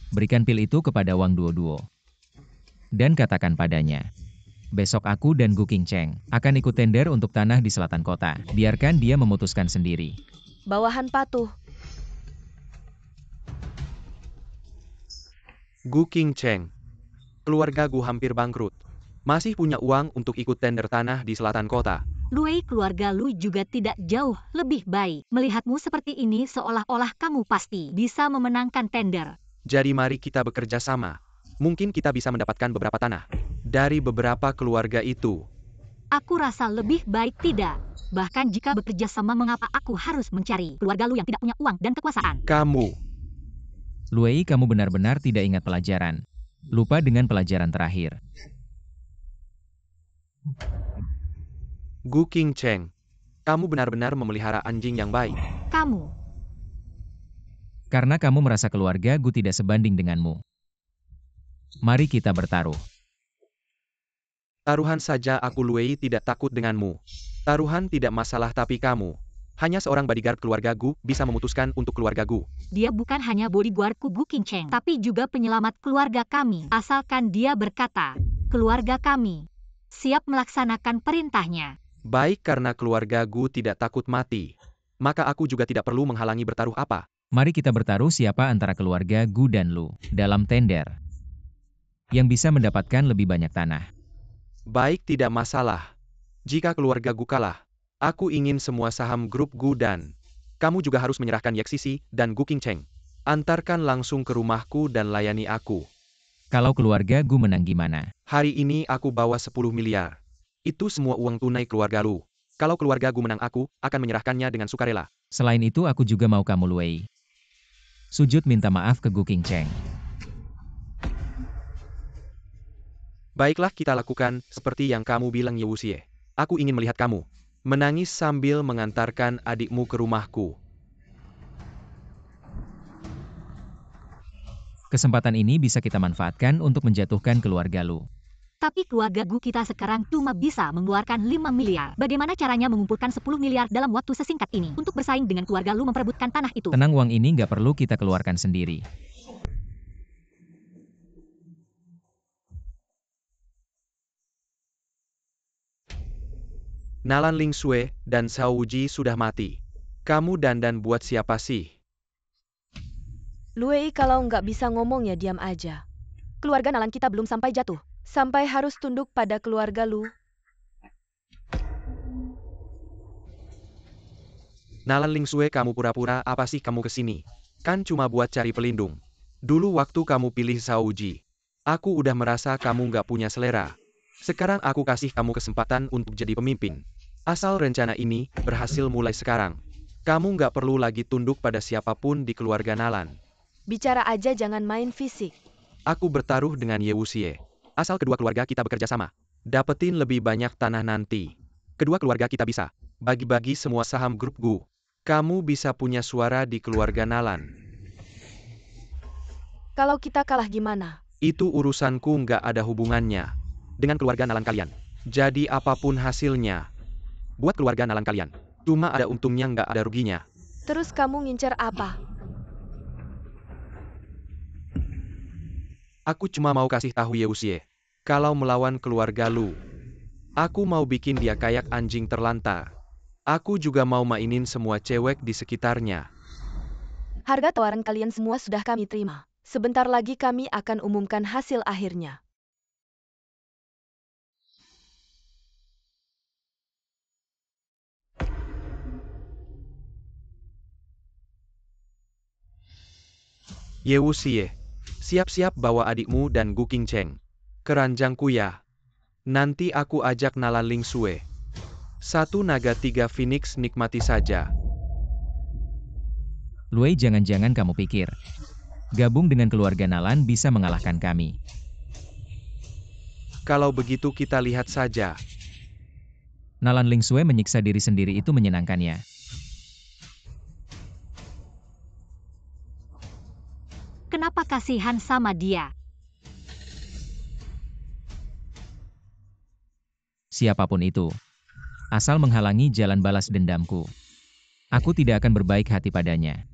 Berikan pil itu kepada Wang Duo-Duo. Dan katakan padanya, besok aku dan Gu Qingcheng akan ikut tender untuk tanah di selatan kota. Biarkan dia memutuskan sendiri. Bawahan patuh. Gu Qingcheng. Keluarga Gu hampir bangkrut. Masih punya uang untuk ikut tender tanah di selatan kota. Luei, keluarga Lu juga tidak jauh lebih baik. Melihatmu seperti ini seolah-olah kamu pasti bisa memenangkan tender. Jadi mari kita bekerja sama. Mungkin kita bisa mendapatkan beberapa tanah dari beberapa keluarga itu. Aku rasa lebih baik tidak. Bahkan jika bekerja sama, mengapa aku harus mencari keluarga Lu yang tidak punya uang dan kekuasaan? Kamu. Luei, kamu benar-benar tidak ingat pelajaran. Lupa dengan pelajaran terakhir. Gu Qingcheng. Kamu benar-benar memelihara anjing yang baik. Kamu. Karena kamu merasa keluarga Gu tidak sebanding denganmu. Mari kita bertaruh. Taruhan saja, aku Luei tidak takut denganmu. Taruhan tidak masalah, tapi kamu. Hanya seorang bodyguard keluarga Gu bisa memutuskan untuk keluarga Gu. Dia bukan hanya bodyguardku Gu Qingcheng, tapi juga penyelamat keluarga kami. Asalkan dia berkata, keluarga kami siap melaksanakan perintahnya. Baik, karena keluarga Gu tidak takut mati, maka aku juga tidak perlu menghalangi bertaruh apa. Mari kita bertaruh siapa antara keluarga Gu dan Lu dalam tender yang bisa mendapatkan lebih banyak tanah. Baik, tidak masalah. Jika keluarga Gu kalah, aku ingin semua saham grup Gu dan kamu juga harus menyerahkan Yeksisi dan Gu Qingcheng. Antarkan langsung ke rumahku dan layani aku. Kalau keluarga Gu menang gimana? Hari ini aku bawa 10 miliar. Itu semua uang tunai keluarga Lu. Kalau keluarga Gu menang, aku akan menyerahkannya dengan sukarela. Selain itu aku juga mau kamu Luei. Sujud minta maaf ke Gu Qingcheng. Baiklah, kita lakukan seperti yang kamu bilang Ye Wuxie. Aku ingin melihat kamu menangis sambil mengantarkan adikmu ke rumahku. Kesempatan ini bisa kita manfaatkan untuk menjatuhkan keluarga Lu. Tapi keluarga Gu kita sekarang cuma bisa mengeluarkan 5 miliar. Bagaimana caranya mengumpulkan 10 miliar dalam waktu sesingkat ini untuk bersaing dengan keluarga Lu memperebutkan tanah itu? Tenang, uang ini nggak perlu kita keluarkan sendiri. Nalan Ling Sui dan Xiao Wuji sudah mati. Kamu dandan buat siapa sih? Luei, kalau nggak bisa ngomong ya diam aja. Keluarga Nalan kita belum sampai jatuh. Sampai harus tunduk pada keluarga Lu. Nalan Lingsue, kamu pura-pura apa sih kamu kesini? Kan cuma buat cari pelindung. Dulu waktu kamu pilih Zhao Ji, aku udah merasa kamu nggak punya selera. Sekarang aku kasih kamu kesempatan untuk jadi pemimpin. Asal rencana ini berhasil mulai sekarang. Kamu nggak perlu lagi tunduk pada siapapun di keluarga Nalan. Bicara aja, jangan main fisik. Aku bertaruh dengan Ye Wuxie. Asal kedua keluarga kita bekerja sama, dapetin lebih banyak tanah nanti. Kedua keluarga kita bisa bagi-bagi semua saham grup Gu. Kamu bisa punya suara di keluarga Nalan. Kalau kita kalah gimana? Itu urusanku, nggak ada hubungannya dengan keluarga Nalan kalian. Jadi apapun hasilnya, buat keluarga Nalan kalian, cuma ada untungnya nggak ada ruginya. Terus kamu ngincer apa? Aku cuma mau kasih tahu Ye Wuxie, kalau melawan keluarga Lu, aku mau bikin dia kayak anjing terlantar. Aku juga mau mainin semua cewek di sekitarnya. Harga tawaran kalian semua sudah kami terima. Sebentar lagi kami akan umumkan hasil akhirnya. Ye Wuxie, siap-siap bawa adikmu dan Gu Qingcheng ke ranjangku ya. Nanti aku ajak Nalan Lingsue. 1 naga 3 Phoenix, nikmati saja. Luei, jangan-jangan kamu pikir gabung dengan keluarga Nalan bisa mengalahkan kami. Kalau begitu kita lihat saja. Nalan Lingsue menyiksa diri sendiri itu menyenangkannya. Kenapa kasihan sama dia? Siapapun itu, asal menghalangi jalan balas dendamku, aku tidak akan berbaik hati padanya.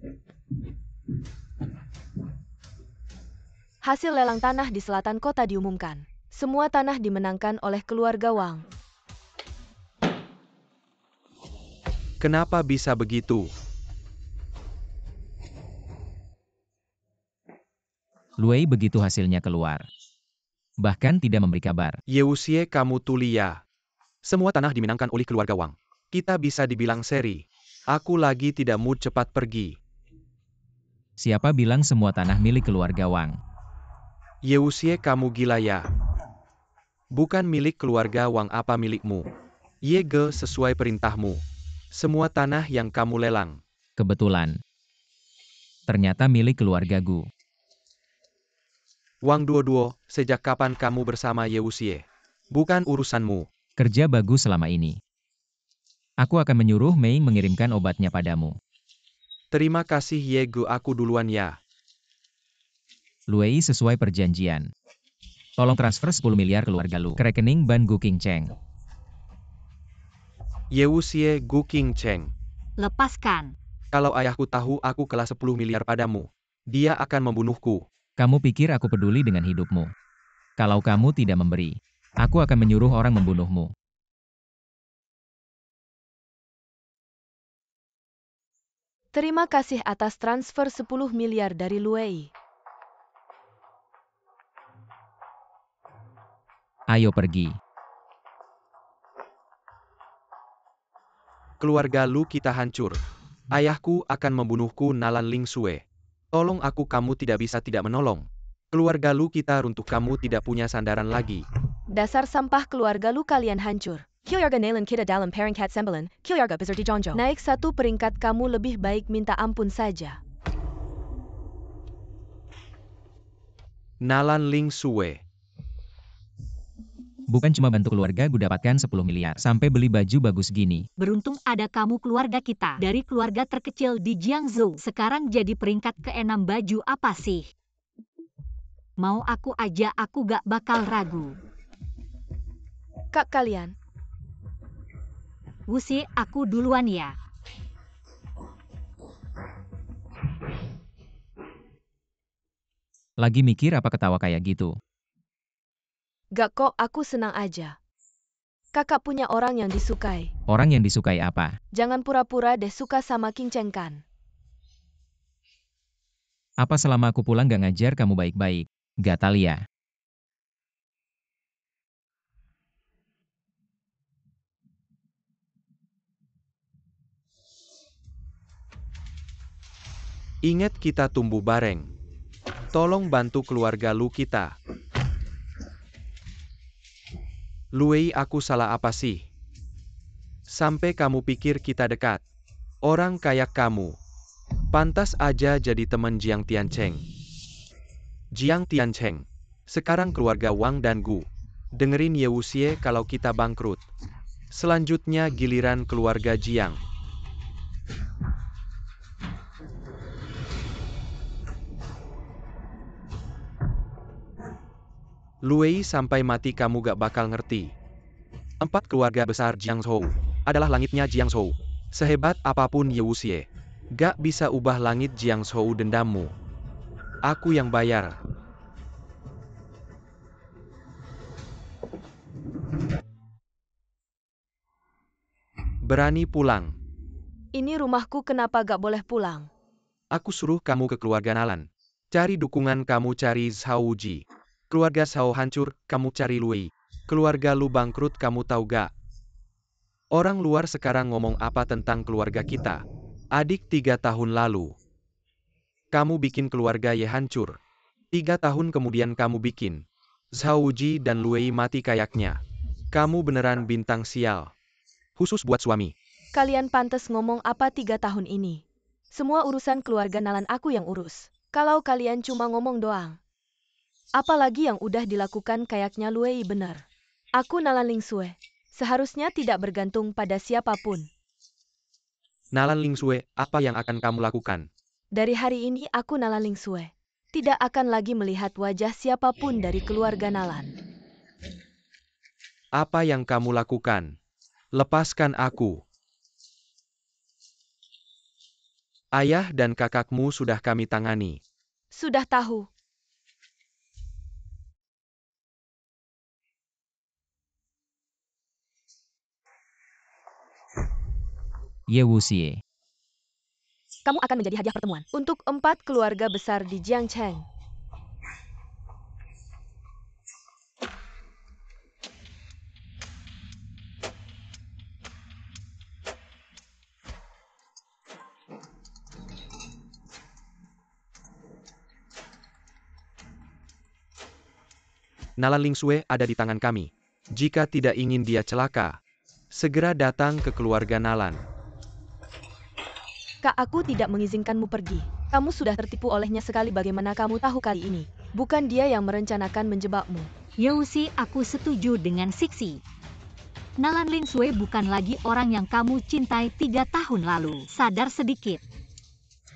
Hasil lelang tanah di selatan kota diumumkan. Semua tanah dimenangkan oleh keluarga Wang. Kenapa bisa begitu? Luei begitu hasilnya keluar, bahkan tidak memberi kabar. Ye Wuxie, kamu tuli ya. Semua tanah dimenangkan oleh keluarga Wang. Kita bisa dibilang seri. Aku lagi tidak mood cepat pergi. Siapa bilang semua tanah milik keluarga Wang? Ye Wuxie, kamu gila ya. Bukan milik keluarga Wang, apa milikmu? Ye Ge, sesuai perintahmu. Semua tanah yang kamu lelang. Kebetulan, ternyata milik keluarga Gu. Wang Duoduo, sejak kapan kamu bersama Ye Wuxie? Bukan urusanmu. Kerja bagus selama ini. Aku akan menyuruh Mei mengirimkan obatnya padamu. Terima kasih Ye Ge, aku duluan ya. Luei, sesuai perjanjian. Tolong transfer 10 miliar keluarga Lu ke rekening Ban Gu Qingcheng. Ye Wuxie, Gu Qingcheng. Lepaskan. Kalau ayahku tahu aku kelas 10 miliar padamu, dia akan membunuhku. Kamu pikir aku peduli dengan hidupmu? Kalau kamu tidak memberi, aku akan menyuruh orang membunuhmu. Terima kasih atas transfer 10 miliar dari Luei. Ayo pergi. Keluarga Lu kita hancur. Ayahku akan membunuhku. Nalan Lingsue. Tolong aku, kamu tidak bisa tidak menolong. Keluarga Lu kita runtuh, kamu tidak punya sandaran lagi. Dasar sampah, keluarga Lu kalian hancur. Keluarga Nalan kita dalam peringkat 9, keluarga besar di Zhongzhou. Naik 1 peringkat, kamu lebih baik minta ampun saja. Nalan Lingsue. Bukan cuma bantu keluarga Gu dapatkan 10 miliar, sampai beli baju bagus gini. Beruntung ada kamu, keluarga kita. Dari keluarga terkecil di Jiangzhou, sekarang jadi peringkat ke-6. Baju apa sih? Mau aku aja, aku gak bakal ragu. Kak kalian, Wuxie, aku duluan ya. Lagi mikir apa ketawa kayak gitu? gak kok, aku senang aja. Kakak punya orang yang disukai. Orang yang disukai apa? Jangan pura-pura deh suka sama Qingcheng kan. Apa selama aku pulang gak ngajar kamu baik-baik, Gatalia? Ingat kita tumbuh bareng. Tolong bantu keluarga Lu kita. Luei, aku salah apa sih? Sampai kamu pikir kita dekat. Orang kayak kamu. Pantas aja jadi teman Jiang Tiancheng. Jiang Tiancheng. Sekarang keluarga Wang dan Gu. Dengerin Ye Wuxie kalau kita bangkrut. Selanjutnya giliran keluarga Jiang. Luei, sampai mati kamu gak bakal ngerti. 4 keluarga besar Jiangzhou adalah langitnya Jiangzhou. Sehebat apapun Ye Wuxie, gak bisa ubah langit Jiangzhou dendammu. Aku yang bayar. Berani pulang. Ini rumahku, kenapa gak boleh pulang? Aku suruh kamu ke keluarga Nalan. Cari dukungan, kamu cari Zhao Wuji. Keluarga Zhao hancur, kamu cari Luei. Keluarga Lu bangkrut, kamu tahu gak? Orang luar sekarang ngomong apa tentang keluarga kita? Adik 3 tahun lalu. Kamu bikin keluarga Ye hancur. 3 tahun kemudian kamu bikin Zhao Wuji dan Luei mati kayaknya. Kamu beneran bintang sial. Khusus buat suami. Kalian pantas ngomong apa 3 tahun ini? Semua urusan keluarga Nalan aku yang urus. Kalau kalian cuma ngomong doang. Apalagi yang udah dilakukan kayaknya Luei benar. Aku Nalan Lingsue. Seharusnya tidak bergantung pada siapapun. Nalan Lingsue, apa yang akan kamu lakukan? Dari hari ini aku Nalan Lingsue. Tidak akan lagi melihat wajah siapapun dari keluarga Nalan. Apa yang kamu lakukan? Lepaskan aku. Ayah dan kakakmu sudah kami tangani. Sudah tahu. Ye Wuxie. Kamu akan menjadi hadiah pertemuan untuk 4 keluarga besar di Jiangcheng. Nalan Lingsue ada di tangan kami. Jika tidak ingin dia celaka, segera datang ke keluarga Nalan. Kak, aku tidak mengizinkanmu pergi. Kamu sudah tertipu olehnya sekali. Bagaimana kamu tahu kali ini? Bukan dia yang merencanakan menjebakmu. Ye Wuxie, aku setuju dengan Sixi. Nalan Lingsue bukan lagi orang yang kamu cintai 3 tahun lalu. Sadar sedikit.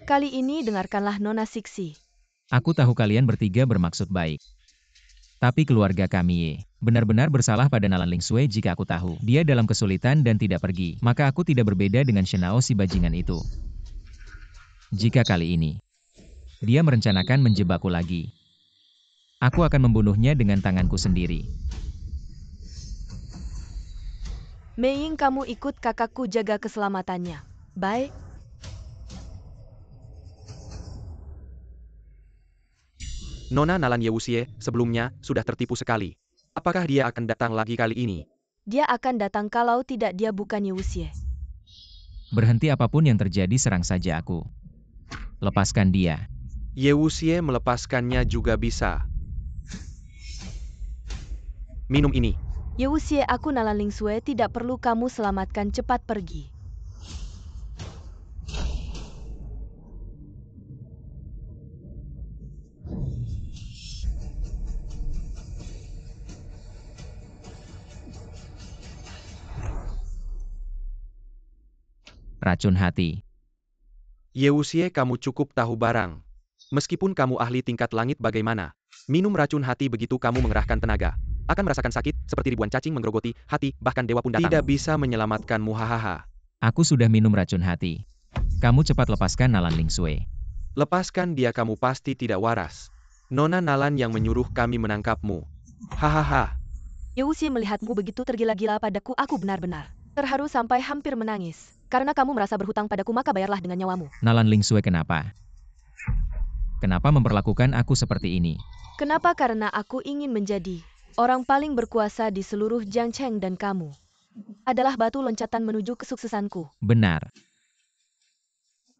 Kali ini dengarkanlah Nona Sixi. Aku tahu kalian bertiga bermaksud baik. Tapi keluarga kami Ye benar-benar bersalah pada Nalan Lingsue. Jika aku tahu dia dalam kesulitan dan tidak pergi, maka aku tidak berbeda dengan Shenao si bajingan itu. Jika kali ini dia merencanakan menjebakku lagi, aku akan membunuhnya dengan tanganku sendiri. Meiying, kamu ikut kakakku, jaga keselamatannya. Baik. Nona Nalan Ye Wuxie sebelumnya sudah tertipu sekali. Apakah dia akan datang lagi kali ini? Dia akan datang, kalau tidak dia bukan Ye Wuxie. Berhenti, apapun yang terjadi serang saja aku. Lepaskan dia. Ye Wuxie melepaskannya juga bisa. Minum ini. Ye Wuxie, aku Nalan Lingsue, tidak perlu kamu selamatkan, cepat pergi. Racun hati. Ye Wuxie, kamu cukup tahu barang. Meskipun kamu ahli tingkat langit, bagaimana? Minum racun hati begitu kamu mengerahkan tenaga. Akan merasakan sakit, seperti ribuan cacing menggerogoti hati, bahkan dewa pun datang. Tidak bisa menyelamatkanmu, hahaha. Aku sudah minum racun hati. Kamu cepat lepaskan Nalan Lingsue. Lepaskan dia, kamu pasti tidak waras. Nona Nalan yang menyuruh kami menangkapmu. Hahaha. Ye Wuxie, melihatmu begitu tergila-gila padaku, aku benar-benar terharu sampai hampir menangis. Karena kamu merasa berhutang padaku, maka bayarlah dengan nyawamu. Nalan Lingsue, kenapa? Kenapa memperlakukan aku seperti ini? Kenapa? Karena aku ingin menjadi orang paling berkuasa di seluruh Jiangcheng dan kamu adalah batu loncatan menuju kesuksesanku. Benar.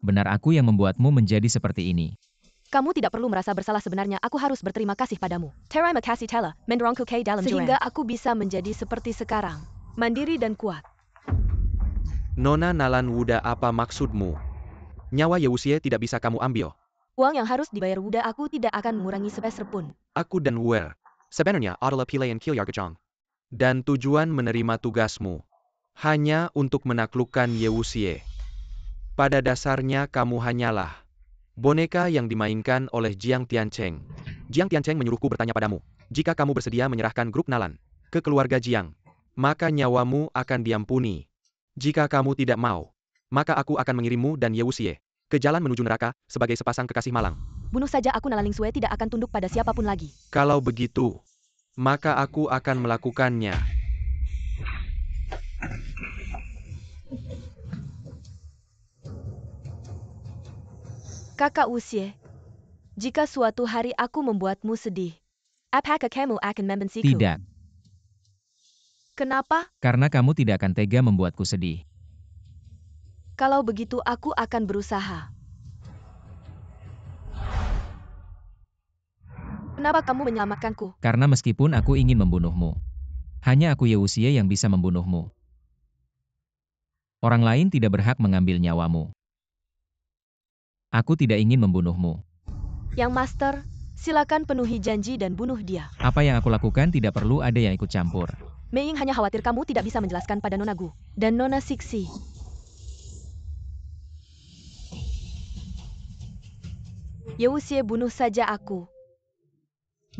Benar aku yang membuatmu menjadi seperti ini. Kamu tidak perlu merasa bersalah sebenarnya. Aku harus berterima kasih padamu. Terima kasih Tela, mendorongku ke dalam sehingga aku bisa menjadi seperti sekarang. Mandiri dan kuat. Nona Nalan Wuda, apa maksudmu? Nyawa Yewusie tidak bisa kamu ambil. Uang yang harus dibayar Wuda aku tidak akan mengurangi sepeser pun. Aku dan Wer sebenarnya adalah pilihan Kilyargajong. Dan tujuan menerima tugasmu hanya untuk menaklukkan Yewusie. Pada dasarnya kamu hanyalah boneka yang dimainkan oleh Jiang Tiancheng. Jiang Tiancheng menyuruhku bertanya padamu. Jika kamu bersedia menyerahkan grup Nalan ke keluarga Jiang, maka nyawamu akan diampuni. Jika kamu tidak mau, maka aku akan mengirimmu dan Yewusie ke jalan menuju neraka sebagai sepasang kekasih malang. Bunuh saja aku, Nalaling Sue tidak akan tunduk pada siapapun lagi. Kalau begitu, maka aku akan melakukannya. Kakak Wuxie, jika suatu hari aku membuatmu sedih, apakah kamu akan membenciku? Tidak. Kenapa? Karena kamu tidak akan tega membuatku sedih. Kalau begitu aku akan berusaha. Kenapa kamu menyelamatkanku? Karena meskipun aku ingin membunuhmu, hanya aku Yewusie yang bisa membunuhmu. Orang lain tidak berhak mengambil nyawamu. Aku tidak ingin membunuhmu. Yang Master, silakan penuhi janji dan bunuh dia. Apa yang aku lakukan tidak perlu ada yang ikut campur. Mei Ying hanya khawatir kamu tidak bisa menjelaskan pada Nona Gu dan Nona Sixi. Yewusie, bunuh saja aku.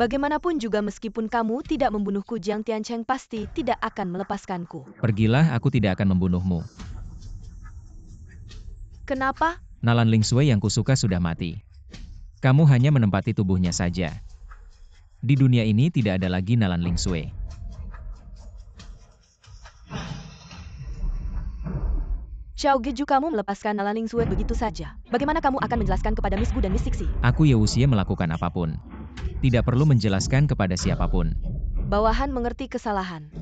Bagaimanapun juga meskipun kamu tidak membunuhku, Jiang Tiancheng pasti tidak akan melepaskanku. Pergilah, aku tidak akan membunuhmu. Kenapa? Nalan Ling Sui yang kusuka sudah mati. Kamu hanya menempati tubuhnya saja. Di dunia ini tidak ada lagi Nalan Ling Sui. Xiao Geju, kamu melepaskan Nalaning Sue begitu saja. Bagaimana kamu akan menjelaskan kepada Miss Gu dan Miss Sixi? Aku Yewusie melakukan apapun. Tidak perlu menjelaskan kepada siapapun. Bawahan mengerti kesalahan.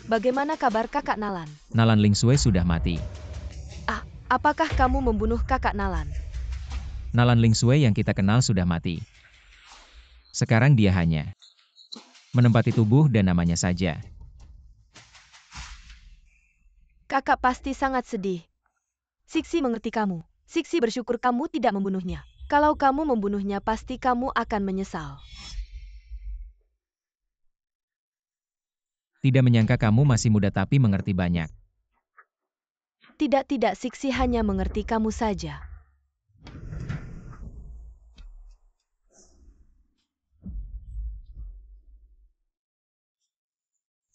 Bagaimana kabar kakak Nalan? Nalan Ling Sui sudah mati. Apakah kamu membunuh kakak Nalan? Nalan Ling Sui yang kita kenal sudah mati. Sekarang dia hanya menempati tubuh dan namanya saja. Kakak pasti sangat sedih. Sixi mengerti kamu. Sixi bersyukur kamu tidak membunuhnya. Kalau kamu membunuhnya pasti kamu akan menyesal. Tidak menyangka kamu masih muda tapi mengerti banyak. Tidak, Sixi hanya mengerti kamu saja.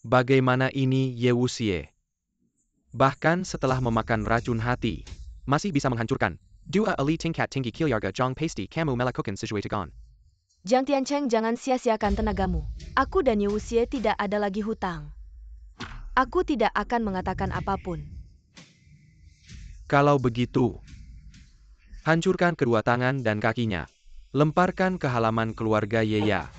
Bagaimana ini Yewusie? Bahkan setelah memakan racun hati, masih bisa menghancurkan. Dua Ali tingkat tinggi Kilyargajong pasti kamu melakukan sesuatu. Jiang Tiancheng, jangan sia-siakan tenagamu. Aku dan Yewusie tidak ada lagi hutang. Aku tidak akan mengatakan apapun. Kalau begitu, hancurkan kedua tangan dan kakinya. Lemparkan ke halaman keluarga Yeya.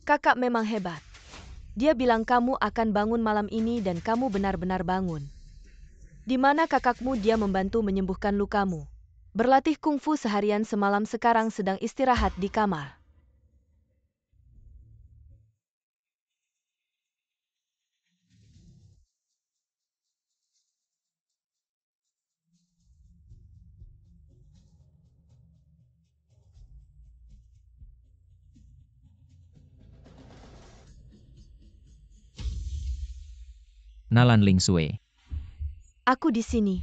Kakak memang hebat. Dia bilang kamu akan bangun malam ini dan kamu benar-benar bangun. Di mana kakakmu dia membantu menyembuhkan lukamu. Berlatih kungfu seharian semalam sekarang sedang istirahat di kamar. Nalan Ling Sui, Aku di sini.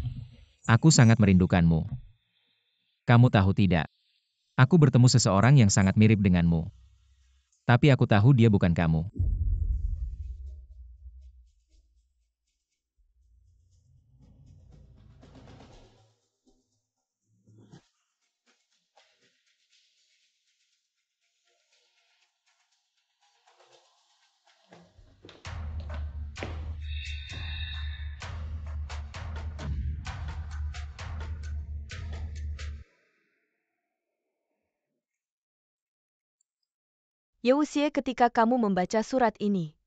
aku sangat merindukanmu. Kamu tahu tidak? Aku bertemu seseorang yang sangat mirip denganmu. Tapi aku tahu dia bukan kamu. Yewusie, ketika kamu membaca surat ini,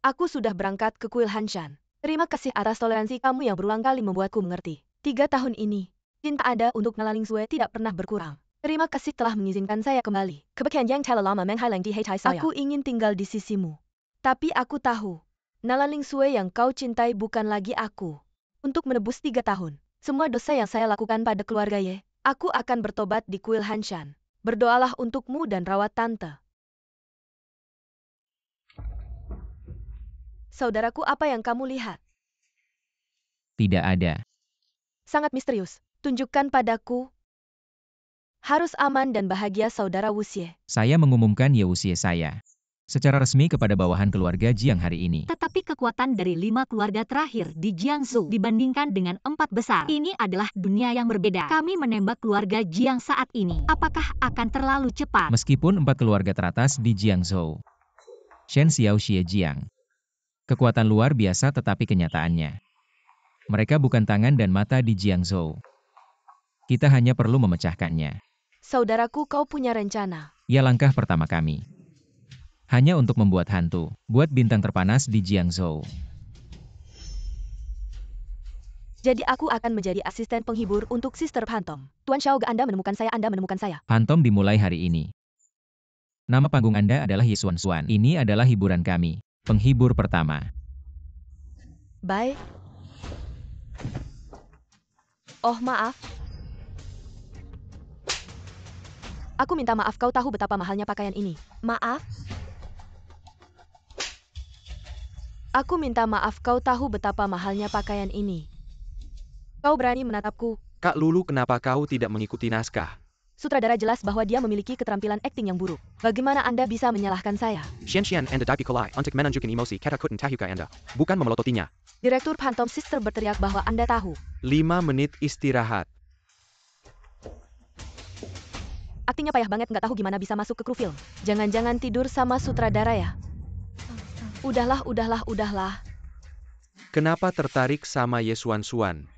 aku sudah berangkat ke kuil Hanshan. Terima kasih atas toleransi kamu yang berulang kali membuatku mengerti. 3 tahun ini, cinta Anda untuk Nalaling Sue tidak pernah berkurang. Terima kasih telah mengizinkan saya kembali. Aku ingin tinggal di sisimu. Tapi aku tahu, Nalaling Sue yang kau cintai bukan lagi aku. Untuk menebus 3 tahun, semua dosa yang saya lakukan pada keluarga Ye, aku akan bertobat di kuil Hanshan. Berdoalah untukmu dan rawat tante. Saudaraku, apa yang kamu lihat? Tidak ada. Sangat misterius. Tunjukkan padaku. Harus aman dan bahagia saudara Wuxie. Saya mengumumkan Yewusie saya secara resmi kepada bawahan keluarga Jiang hari ini. Tetapi kekuatan dari 5 keluarga terakhir di Jiangsu dibandingkan dengan 4 besar. Ini adalah dunia yang berbeda. Kami menembak keluarga Jiang saat ini. Apakah akan terlalu cepat? Meskipun 4 keluarga teratas di Jiangzhou, Shen Xiao Xie Jiang, kekuatan luar biasa tetapi kenyataannya, mereka bukan tangan dan mata di Jiangzhou. Kita hanya perlu memecahkannya. Saudaraku, kau punya rencana. Ya, langkah pertama kami hanya untuk membuat hantu, buat bintang terpanas di Jiangzhou. Jadi aku akan menjadi asisten penghibur untuk Sister Phantom. Tuan Xiao, Anda menemukan saya, Anda menemukan saya. Phantom dimulai hari ini. Nama panggung Anda adalah Ye Xuan Xuan. Ini adalah hiburan kami. Penghibur pertama. Baik. Oh, maaf. Aku minta maaf, kau tahu betapa mahalnya pakaian ini. Maaf? Aku minta maaf, kau tahu betapa mahalnya pakaian ini. Kau berani menatapku. Kak Lulu, kenapa kau tidak mengikuti naskah? Sutradara jelas bahwa dia memiliki keterampilan akting yang buruk. Bagaimana Anda bisa menyalahkan saya? Xian Anda dapat kolai untuk menunjukkan emosi ketakutan tahuka Anda, bukan memelototinya. Direktur Phantom Sister berteriak bahwa Anda tahu. 5 menit istirahat. Aktingnya payah banget, nggak tahu gimana bisa masuk ke kru film. Jangan-jangan tidur sama sutradara ya? Udahlah. Kenapa tertarik sama Ye Xuan Xuan?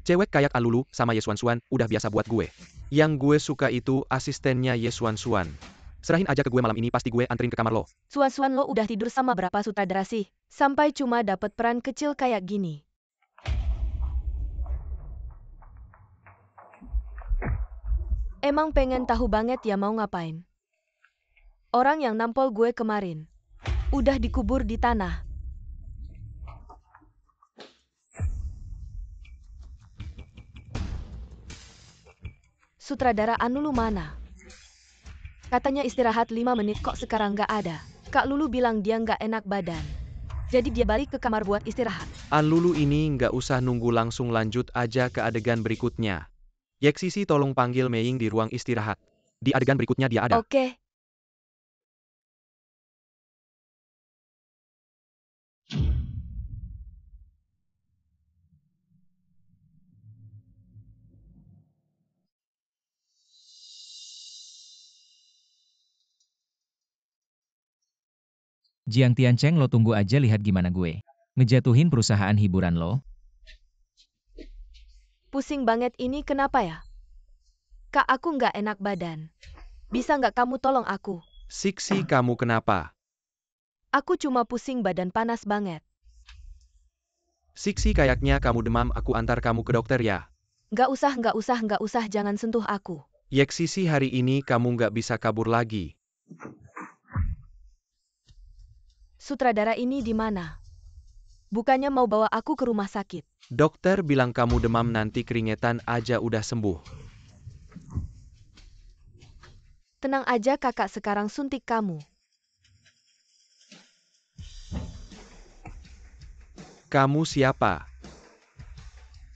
Cewek kayak Alulu sama Ye Xuan Xuan udah biasa buat gue. Yang gue suka itu asistennya Ye Xuan Xuan. Serahin aja ke gue malam ini, pasti gue anterin ke kamar lo. Suan-Suan, lo udah tidur sama berapa sutradara sih? Sampai cuma dapet peran kecil kayak gini. Emang pengen tahu banget ya mau ngapain? Orang yang nampol gue kemarin udah dikubur di tanah. Sutradara Anulu mana? Katanya istirahat 5 menit, kok sekarang nggak ada. Kak Lulu bilang dia nggak enak badan. Jadi dia balik ke kamar buat istirahat. Alulu ini nggak usah nunggu, langsung lanjut aja ke adegan berikutnya. Yeksisi, tolong panggil Meiying di ruang istirahat. Di adegan berikutnya dia ada. Oke. Jiang Tiancheng, lo tunggu aja lihat gimana gue ngejatuhin perusahaan hiburan lo. Pusing banget ini, kenapa ya? Kak, aku nggak enak badan. Bisa nggak kamu tolong aku? Siksi, kamu kenapa? Aku cuma pusing badan panas banget. Siksi, kayaknya kamu demam, aku antar kamu ke dokter ya. Nggak usah, jangan sentuh aku. Yeksisi, hari ini kamu nggak bisa kabur lagi. Sutradara ini di mana? Bukannya mau bawa aku ke rumah sakit. Dokter bilang kamu demam, nanti keringetan aja udah sembuh. Tenang aja kakak, sekarang suntik kamu. Kamu siapa?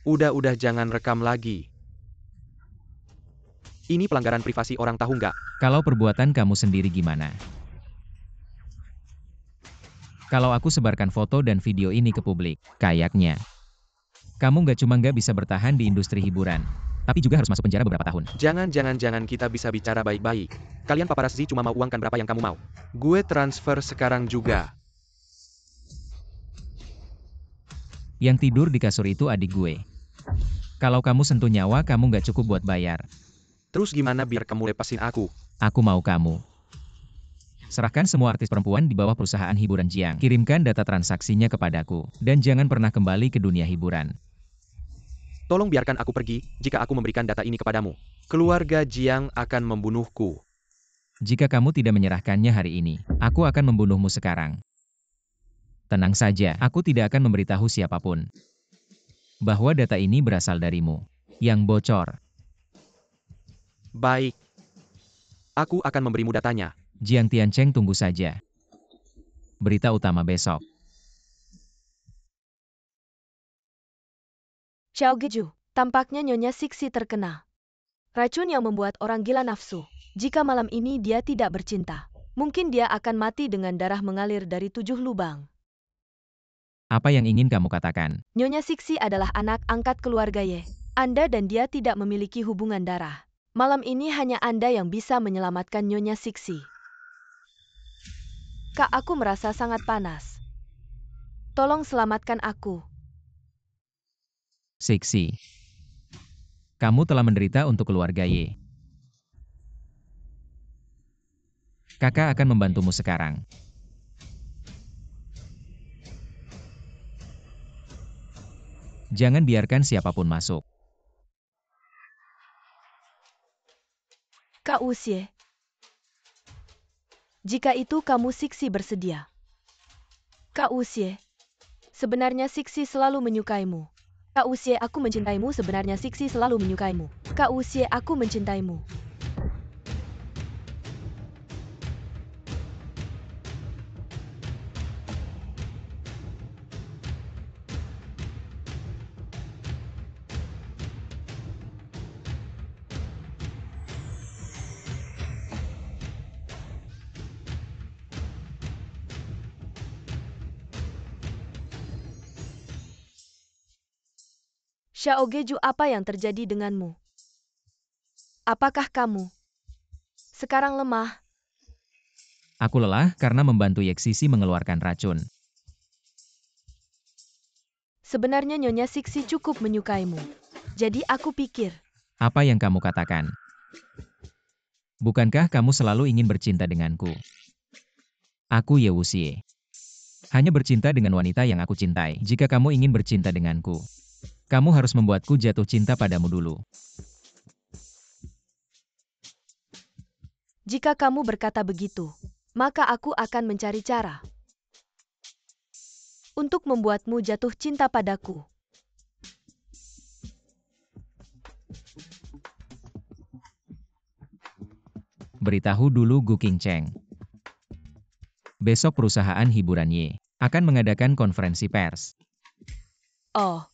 Udah jangan rekam lagi. Ini pelanggaran privasi orang, tahu nggak? Kalau perbuatan kamu sendiri gimana? Kalau aku sebarkan foto dan video ini ke publik, kayaknya kamu nggak bisa bertahan di industri hiburan, tapi juga harus masuk penjara beberapa tahun. Jangan, kita bisa bicara baik-baik. Kalian paparazzi cuma mau uang, kan? Berapa yang kamu mau? Gue transfer sekarang juga. Yang tidur di kasur itu adik gue. Kalau kamu sentuh nyawa, kamu nggak cukup buat bayar. Terus gimana biar kamu lepasin aku? Aku mau kamu serahkan semua artis perempuan di bawah perusahaan hiburan Jiang. Kirimkan data transaksinya kepadaku, dan jangan pernah kembali ke dunia hiburan. Tolong biarkan aku pergi. Jika aku memberikan data ini kepadamu, keluarga Jiang akan membunuhku. Jika kamu tidak menyerahkannya hari ini, aku akan membunuhmu sekarang. Tenang saja, aku tidak akan memberitahu siapapun bahwa data ini berasal darimu yang bocor. Baik. Aku akan memberimu datanya. Jiang Tiancheng, tunggu saja. Berita utama besok. Xiao Geju, tampaknya Nyonya Siksi terkena racun yang membuat orang gila nafsu. Jika malam ini dia tidak bercinta, mungkin dia akan mati dengan darah mengalir dari 7 lubang. Apa yang ingin kamu katakan? Nyonya Siksi adalah anak angkat keluarga Ye. Anda dan dia tidak memiliki hubungan darah. Malam ini hanya Anda yang bisa menyelamatkan Nyonya Siksi. Kak, aku merasa sangat panas. Tolong selamatkan aku. Siksi, kamu telah menderita untuk keluarga Ye. Kakak akan membantumu sekarang. Jangan biarkan siapapun masuk. Kak Wuxie, jika itu kamu Siksi bersedia. Kak Wuxie, sebenarnya Siksi selalu menyukaimu. Kak Wuxie, aku mencintaimu, sebenarnya Siksi selalu menyukaimu. Kak Wuxie, aku mencintaimu. Xiao Geju, apa yang terjadi denganmu? Apakah kamu sekarang lemah? Aku lelah karena membantu Yeksisi mengeluarkan racun. Sebenarnya Nyonya Siksi cukup menyukaimu. Jadi aku pikir. Apa yang kamu katakan? Bukankah kamu selalu ingin bercinta denganku? Aku Ye Wuxie. Hanya bercinta dengan wanita yang aku cintai. Jika kamu ingin bercinta denganku, kamu harus membuatku jatuh cinta padamu dulu. Jika kamu berkata begitu, maka aku akan mencari cara untuk membuatmu jatuh cinta padaku. Beritahu dulu Gu Qingcheng. Besok perusahaan hiburan Ye akan mengadakan konferensi pers. Oh,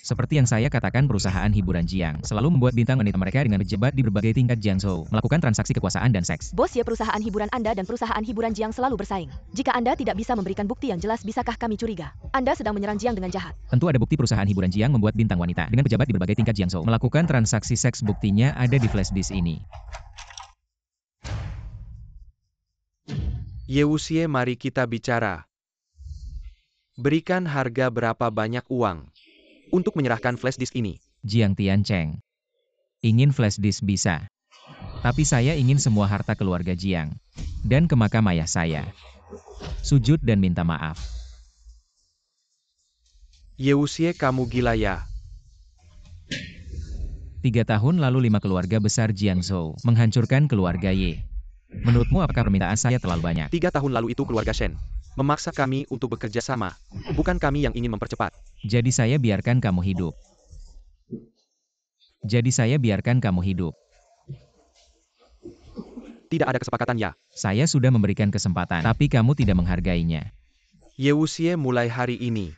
Seperti yang saya katakan, perusahaan hiburan Jiang selalu membuat bintang wanita mereka dengan pejabat di berbagai tingkat Jiangzhou, melakukan transaksi kekuasaan dan seks. bos ya, perusahaan hiburan Anda dan perusahaan hiburan Jiang selalu bersaing. Jika Anda tidak bisa memberikan bukti yang jelas, bisakah kami curiga Anda sedang menyerang Jiang dengan jahat? Tentu ada bukti perusahaan hiburan Jiang membuat bintang wanita dengan pejabat di berbagai tingkat Jiangzhou melakukan transaksi seks. Buktinya ada di flash disk ini. Ye Wuxie, mari kita bicara. Berikan harga berapa banyak uang untuk menyerahkan flash disk ini? Jiang Tiancheng. Ingin flash disk bisa. Tapi saya ingin semua harta keluarga Jiang. Dan ke makam ayah saya. Sujud dan minta maaf. Ye Wuxie, kamu gila ya? 3 tahun lalu 5 keluarga besar Jiangzhou menghancurkan keluarga Ye. Menurutmu apakah permintaan saya terlalu banyak? 3 tahun lalu itu keluarga Shen memaksa kami untuk bekerja sama. Bukan kami yang ingin mempercepat. Jadi saya biarkan kamu hidup. Tidak ada kesepakatan ya? Saya sudah memberikan kesempatan, tapi kamu tidak menghargainya. Ye Wuxie, mulai hari ini,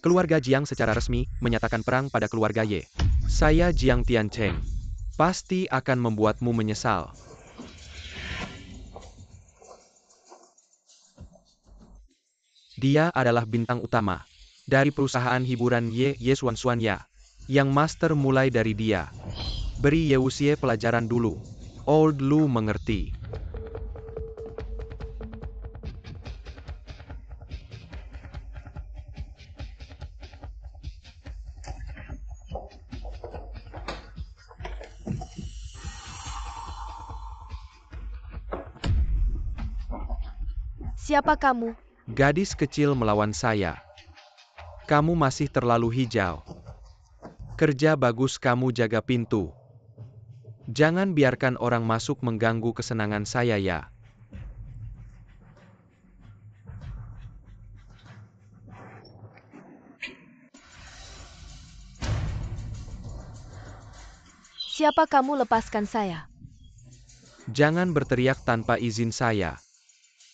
keluarga Jiang secara resmi menyatakan perang pada keluarga Ye. Saya Jiang Tiancheng. Pasti akan membuatmu menyesal. Dia adalah bintang utama dari perusahaan hiburan Ye Xuanxuan Ya. Yang master mulai dari dia. Beri Ye Wuxie pelajaran dulu. Old Lu mengerti. Siapa kamu? Gadis kecil melawan saya. Kamu masih terlalu hijau. Kerja bagus kamu jaga pintu. Jangan biarkan orang masuk mengganggu kesenangan saya ya. Siapa kamu, lepaskan saya. Jangan berteriak tanpa izin saya.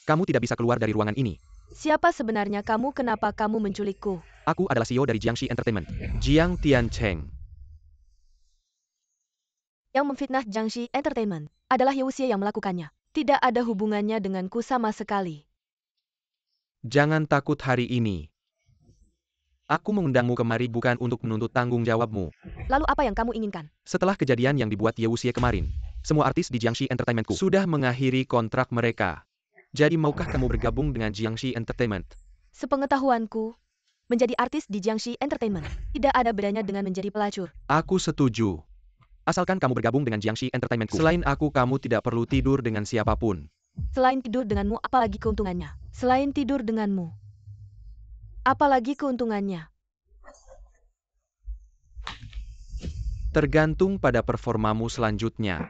Kamu tidak bisa keluar dari ruangan ini. Siapa sebenarnya kamu? Kenapa kamu menculikku? Aku adalah CEO dari Jiangxi Entertainment. Jiang Tiancheng. Yang memfitnah Jiangxi Entertainment adalah Ye Wuxie yang melakukannya. Tidak ada hubungannya denganku sama sekali. Jangan takut hari ini. Aku mengundangmu kemari bukan untuk menuntut tanggung jawabmu. Lalu apa yang kamu inginkan? Setelah kejadian yang dibuat Ye Wuxie kemarin, semua artis di Jiangxi Entertainmentku sudah mengakhiri kontrak mereka. Jadi maukah kamu bergabung dengan Jiangxi Entertainment? Sepengetahuanku, menjadi artis di Jiangxi Entertainment tidak ada bedanya dengan menjadi pelacur. Aku setuju. Asalkan kamu bergabung dengan Jiangxi Entertainmentku. Selain aku, kamu tidak perlu tidur dengan siapapun. Selain tidur denganmu, apalagi keuntungannya? Selain tidur denganmu, apalagi keuntungannya? Tergantung pada performamu selanjutnya.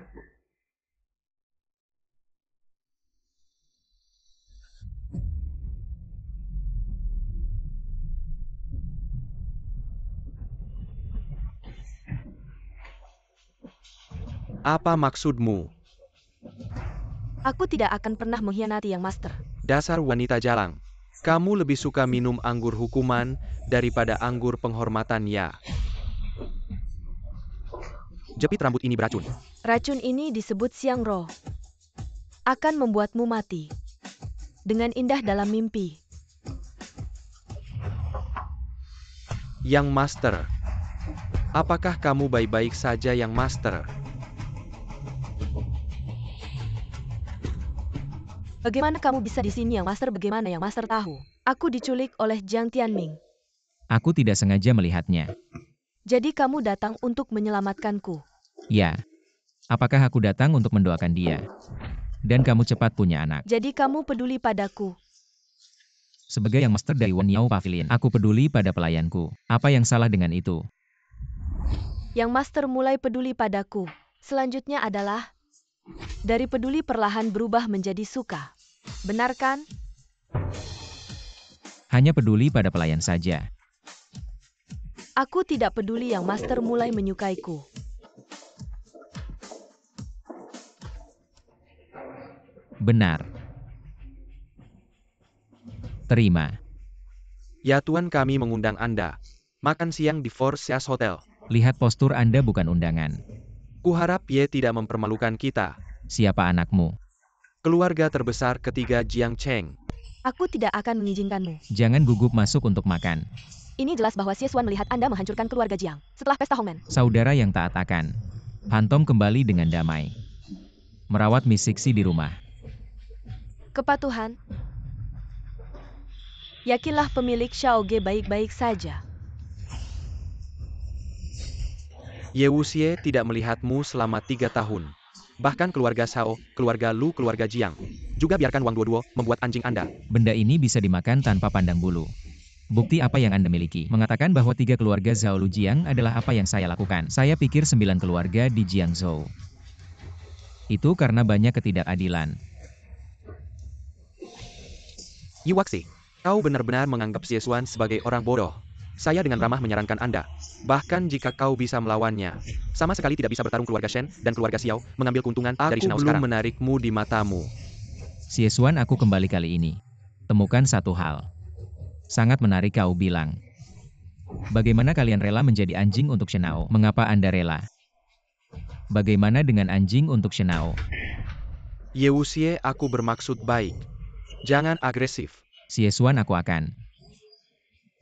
Apa maksudmu? Aku tidak akan pernah mengkhianati Yang Master. Dasar wanita jalang. Kamu lebih suka minum anggur hukuman daripada anggur penghormatan ya. Jepit rambut ini beracun. Racun ini disebut Siang Roh. Akan membuatmu mati. Dengan indah dalam mimpi. Yang Master. Apakah kamu baik-baik saja Yang Master? Bagaimana kamu bisa di sini Yang Master? Bagaimana Yang Master tahu? Aku diculik oleh Jiang Tianming. Aku tidak sengaja melihatnya. Jadi kamu datang untuk menyelamatkanku. Ya. Apakah aku datang untuk mendoakan dia? Dan kamu cepat punya anak. Jadi kamu peduli padaku. Sebagai Yang Master dari Wanyao Pavilion, aku peduli pada pelayanku. Apa yang salah dengan itu? Yang Master mulai peduli padaku. Selanjutnya adalah dari peduli perlahan berubah menjadi suka. Benar kan? Hanya peduli pada pelayan saja. Aku tidak peduli Yang Master mulai menyukaiku. Benar. Terima. Ya Tuan, kami mengundang Anda. Makan siang di Four Seas Hotel. Lihat postur Anda bukan undangan. Kuharap Ye tidak mempermalukan kita. Siapa anakmu? Keluarga terbesar ketiga Jiang Cheng. Aku tidak akan mengizinkanmu. Jangan gugup masuk untuk makan. Ini jelas bahwa Xie Xuan melihat Anda menghancurkan keluarga Jiang setelah pesta Hongmen. Saudara yang taat akan. Phantom kembali dengan damai. Merawat Miss Sixi di rumah. Kepatuhan. Yakinlah pemilik Xiaoge baik-baik saja. Ye Wuxie tidak melihatmu selama 3 tahun. Bahkan keluarga Shao, keluarga Lu, keluarga Jiang. Juga biarkan Wang Duoduo membuat anjing Anda. Benda ini bisa dimakan tanpa pandang bulu. Bukti apa yang Anda miliki? Mengatakan bahwa 3 keluarga Zhao Lujiang adalah apa yang saya lakukan. Saya pikir 9 keluarga di Jiangzhou. Itu karena banyak ketidakadilan. Yi Waxi, kau benar-benar menganggap Xie Xuan sebagai orang bodoh. Saya dengan ramah menyarankan Anda. Bahkan jika kau bisa melawannya, sama sekali tidak bisa bertarung keluarga Shen dan keluarga Xiao, mengambil keuntungan dari Shenao sekarang. Aku belum menarikmu di matamu. Xie Xuan, aku kembali kali ini. Temukan satu hal. Sangat menarik kau bilang. Bagaimana kalian rela menjadi anjing untuk Shenao? Mengapa Anda rela? Bagaimana dengan anjing untuk Shenao? Ye Wuxie, aku bermaksud baik. Jangan agresif. Xie Xuan, aku akan.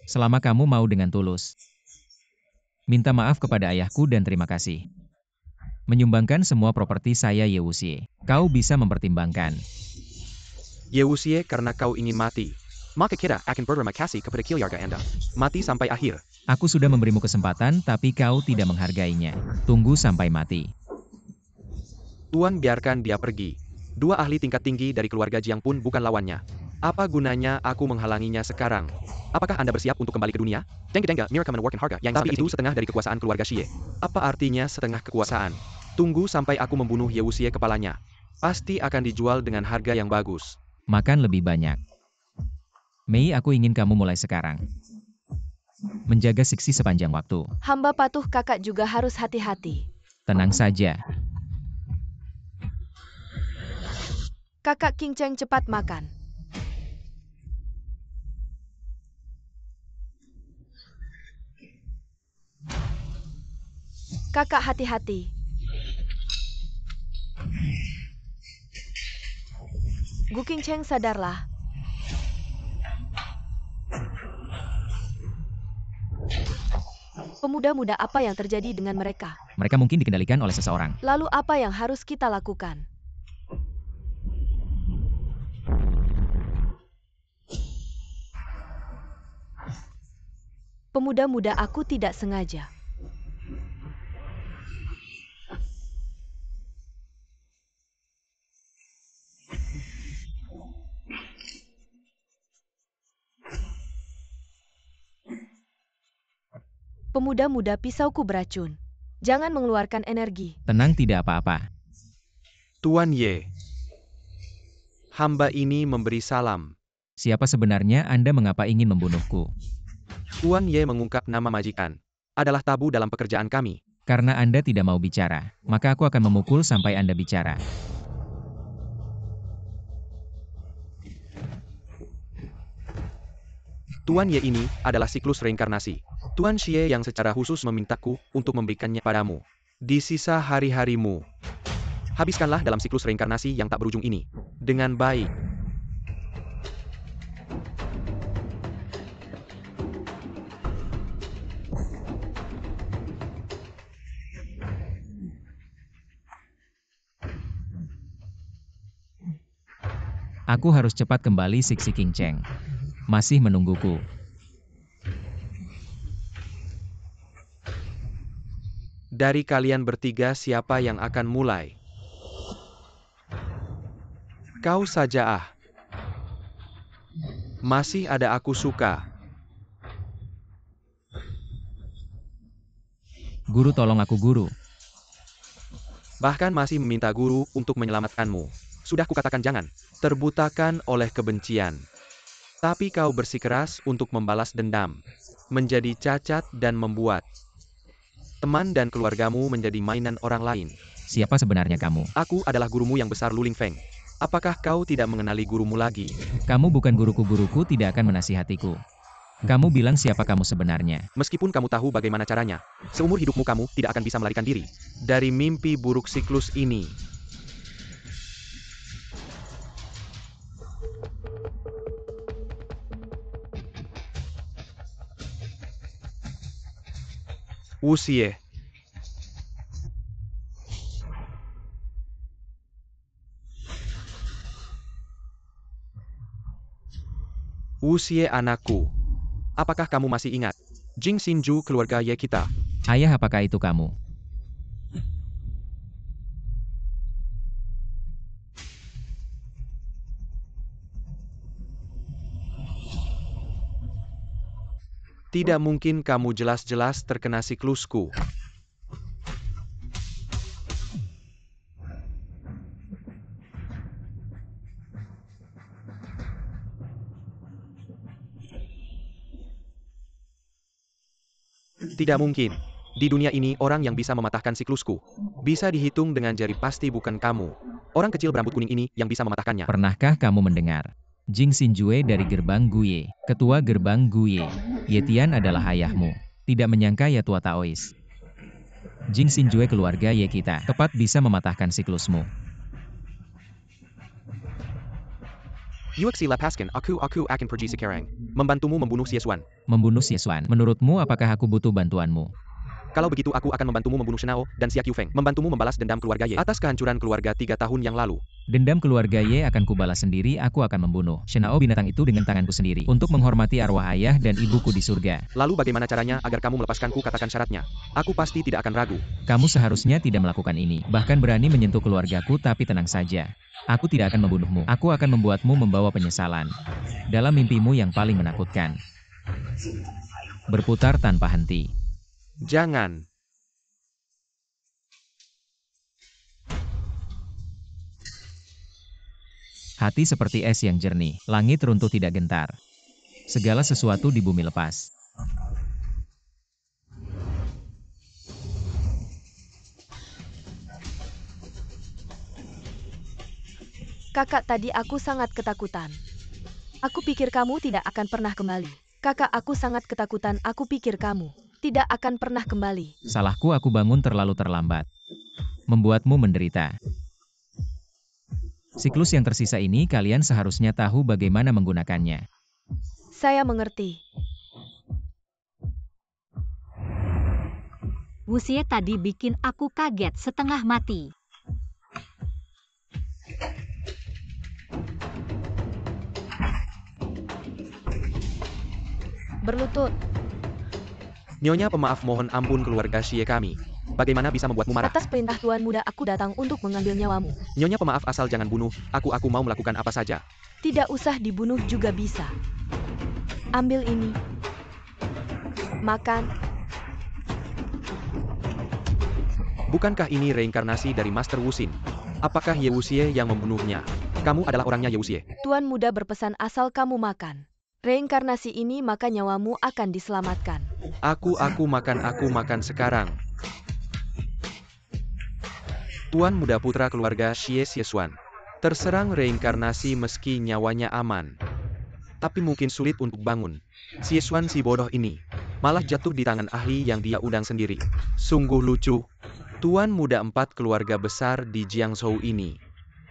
Selama kamu mau dengan tulus. Minta maaf kepada ayahku dan terima kasih. Menyumbangkan semua properti saya Ye Wuxie. Kau bisa mempertimbangkan. Ye Wuxie, karena kau ingin mati. Maka kita akan berterima kasih kepada keluarga Anda. Mati sampai akhir. Aku sudah memberimu kesempatan tapi kau tidak menghargainya. Tunggu sampai mati. Tuan, biarkan dia pergi. 2 ahli tingkat tinggi dari keluarga Jiang pun bukan lawannya. Apa gunanya aku menghalanginya sekarang? Apakah Anda bersiap untuk kembali ke dunia? Dengga, mereka menawarkan harga yang tapi itu setengah dari kekuasaan keluarga Xie. Apa artinya setengah kekuasaan? Tunggu sampai aku membunuh Ye Wuxie kepalanya. Pasti akan dijual dengan harga yang bagus. Makan lebih banyak. Mei, aku ingin kamu mulai sekarang. Menjaga Sixi sepanjang waktu. Hamba patuh, kakak juga harus hati-hati. Tenang saja. Kakak King Cheng, cepat makan. Kakak hati-hati. Gu King Cheng, sadarlah. Pemuda-muda apa yang terjadi dengan mereka? Mereka mungkin dikendalikan oleh seseorang. Lalu apa yang harus kita lakukan? Pemuda-muda, aku tidak sengaja. Pemuda-muda, pisauku beracun. Jangan mengeluarkan energi. Tenang, tidak apa-apa. Tuan Ye. Hamba ini memberi salam. Siapa sebenarnya Anda, mengapa ingin membunuhku? Tuan Ye mengungkap nama majikan. Adalah tabu dalam pekerjaan kami. Karena Anda tidak mau bicara, maka aku akan memukul sampai Anda bicara. Tuan Ye ini adalah siklus reinkarnasi. Tuan Xie yang secara khusus memintaku untuk memberikannya padamu. Di sisa hari-harimu, habiskanlah dalam siklus reinkarnasi yang tak berujung ini. Dengan baik. Aku harus cepat kembali. Sixi King Cheng masih menungguku. Dari kalian bertiga, siapa yang akan mulai? Kau saja ah. Masih ada aku suka. Guru, tolong aku, guru. Bahkan masih meminta guru untuk menyelamatkanmu. Sudah kukatakan jangan. Terbutakan oleh kebencian. Tapi kau bersikeras untuk membalas dendam. Menjadi cacat dan membuat teman dan keluargamu menjadi mainan orang lain. Siapa sebenarnya kamu? Aku adalah gurumu yang besar, Lu Lingfeng. Apakah kau tidak mengenali gurumu lagi? Kamu bukan guruku. Guruku tidak akan menasihatiku. Kamu bilang siapa kamu sebenarnya? Meskipun kamu tahu bagaimana caranya, seumur hidupmu kamu tidak akan bisa melarikan diri dari mimpi buruk siklus ini. Wuxie. Wuxie, anakku. Apakah kamu masih ingat Jing Xinju, keluarga Ye kita? Ayah, apakah itu kamu? Tidak mungkin kamu jelas-jelas terkena siklusku. Tidak mungkin. Di dunia ini orang yang bisa mematahkan siklusku. Bisa dihitung dengan jari, pasti bukan kamu. Orang kecil berambut kuning ini yang bisa mematahkannya. Pernahkah kamu mendengar? Jing Xinjue dari gerbang Guye, ketua gerbang Guye. Ye Tian adalah ayahmu. Tidak menyangka ya tua Taois. Jing Xinjue keluarga Ye kita, tepat bisa mematahkan siklusmu. Yuexi lepaskan, aku akan pergi sekarang. Membantumu membunuh Xiesuan. Membunuh Xiesuan, menurutmu apakah aku butuh bantuanmu? Kalau begitu aku akan membantumu membunuh Shenao dan Xia Qiufeng. Membantumu membalas dendam keluarga Ye atas kehancuran keluarga 3 tahun yang lalu. Dendam keluarga Ye akan kubalas sendiri, aku akan membunuh Shenao binatang itu dengan tanganku sendiri. Untuk menghormati arwah ayah dan ibuku di surga. Lalu bagaimana caranya agar kamu melepaskanku? Katakan syaratnya. Aku pasti tidak akan ragu. Kamu seharusnya tidak melakukan ini. Bahkan berani menyentuh keluargaku, tapi tenang saja. Aku tidak akan membunuhmu. Aku akan membuatmu membawa penyesalan. Dalam mimpimu yang paling menakutkan. Berputar tanpa henti. Jangan. Hati seperti es yang jernih, langit runtuh tidak gentar. Segala sesuatu di bumi lepas. Kakak, tadi aku sangat ketakutan. Aku pikir kamu tidak akan pernah kembali. Kakak, aku sangat ketakutan. Aku pikir kamu tidak akan pernah kembali. Salahku, aku bangun terlalu terlambat. Membuatmu menderita. Siklus yang tersisa ini kalian seharusnya tahu bagaimana menggunakannya. Saya mengerti. Wuxie tadi bikin aku kaget setengah mati. Berlutut. Nyonya pemaaf, mohon ampun keluarga Xie kami. Bagaimana bisa membuatmu marah? Atas perintah Tuan Muda aku datang untuk mengambil nyawamu. Nyonya pemaaf, asal jangan bunuh. Aku mau melakukan apa saja. Tidak usah dibunuh juga bisa. Ambil ini. Makan. Bukankah ini reinkarnasi dari Master Wuxin? Apakah Ye Wuxie yang membunuhnya? Kamu adalah orangnya Ye Wuxie. Tuan Muda berpesan asal kamu makan reinkarnasi ini, maka nyawamu akan diselamatkan. Aku makan sekarang. Tuan Muda putra keluarga Xiesuan terserang reinkarnasi meski nyawanya aman. Tapi mungkin sulit untuk bangun. Xiesuan si bodoh ini malah jatuh di tangan ahli yang dia undang sendiri. Sungguh lucu. Tuan Muda 4 keluarga besar di Jiangzhou ini.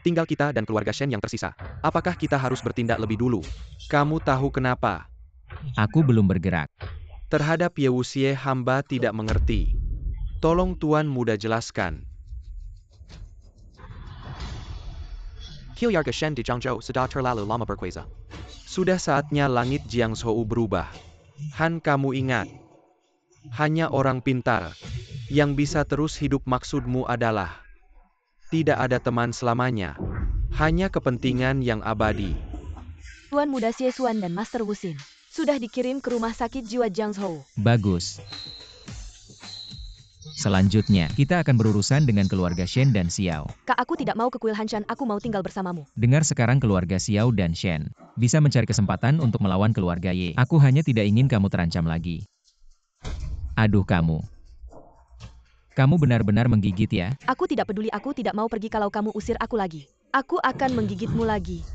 Tinggal kita dan keluarga Shen yang tersisa. Apakah kita harus bertindak lebih dulu? Kamu tahu kenapa? Aku belum bergerak. Terhadap Ye Wuxie hamba tidak mengerti. Tolong Tuan Muda jelaskan. Kilyarga Shen di Jiangzhou sudah terlalu lama berkuasa. Sudah saatnya langit Jiangzhou berubah. Han, kamu ingat. Hanya orang pintar yang bisa terus hidup. Maksudmu adalah tidak ada teman selamanya. Hanya kepentingan yang abadi. Tuan Muda Xiesuan dan Master Wuxin sudah dikirim ke rumah sakit jiwa Jiangzhou. Bagus. Selanjutnya, kita akan berurusan dengan keluarga Shen dan Xiao. Kak, aku tidak mau ke kuil Hanshan, aku mau tinggal bersamamu. Dengar sekarang, keluarga Xiao dan Shen bisa mencari kesempatan untuk melawan keluarga Ye. Aku hanya tidak ingin kamu terancam lagi. Aduh kamu. Kamu benar-benar menggigit ya? Aku tidak peduli, aku tidak mau pergi kalau kamu usir aku lagi. Aku akan menggigitmu lagi.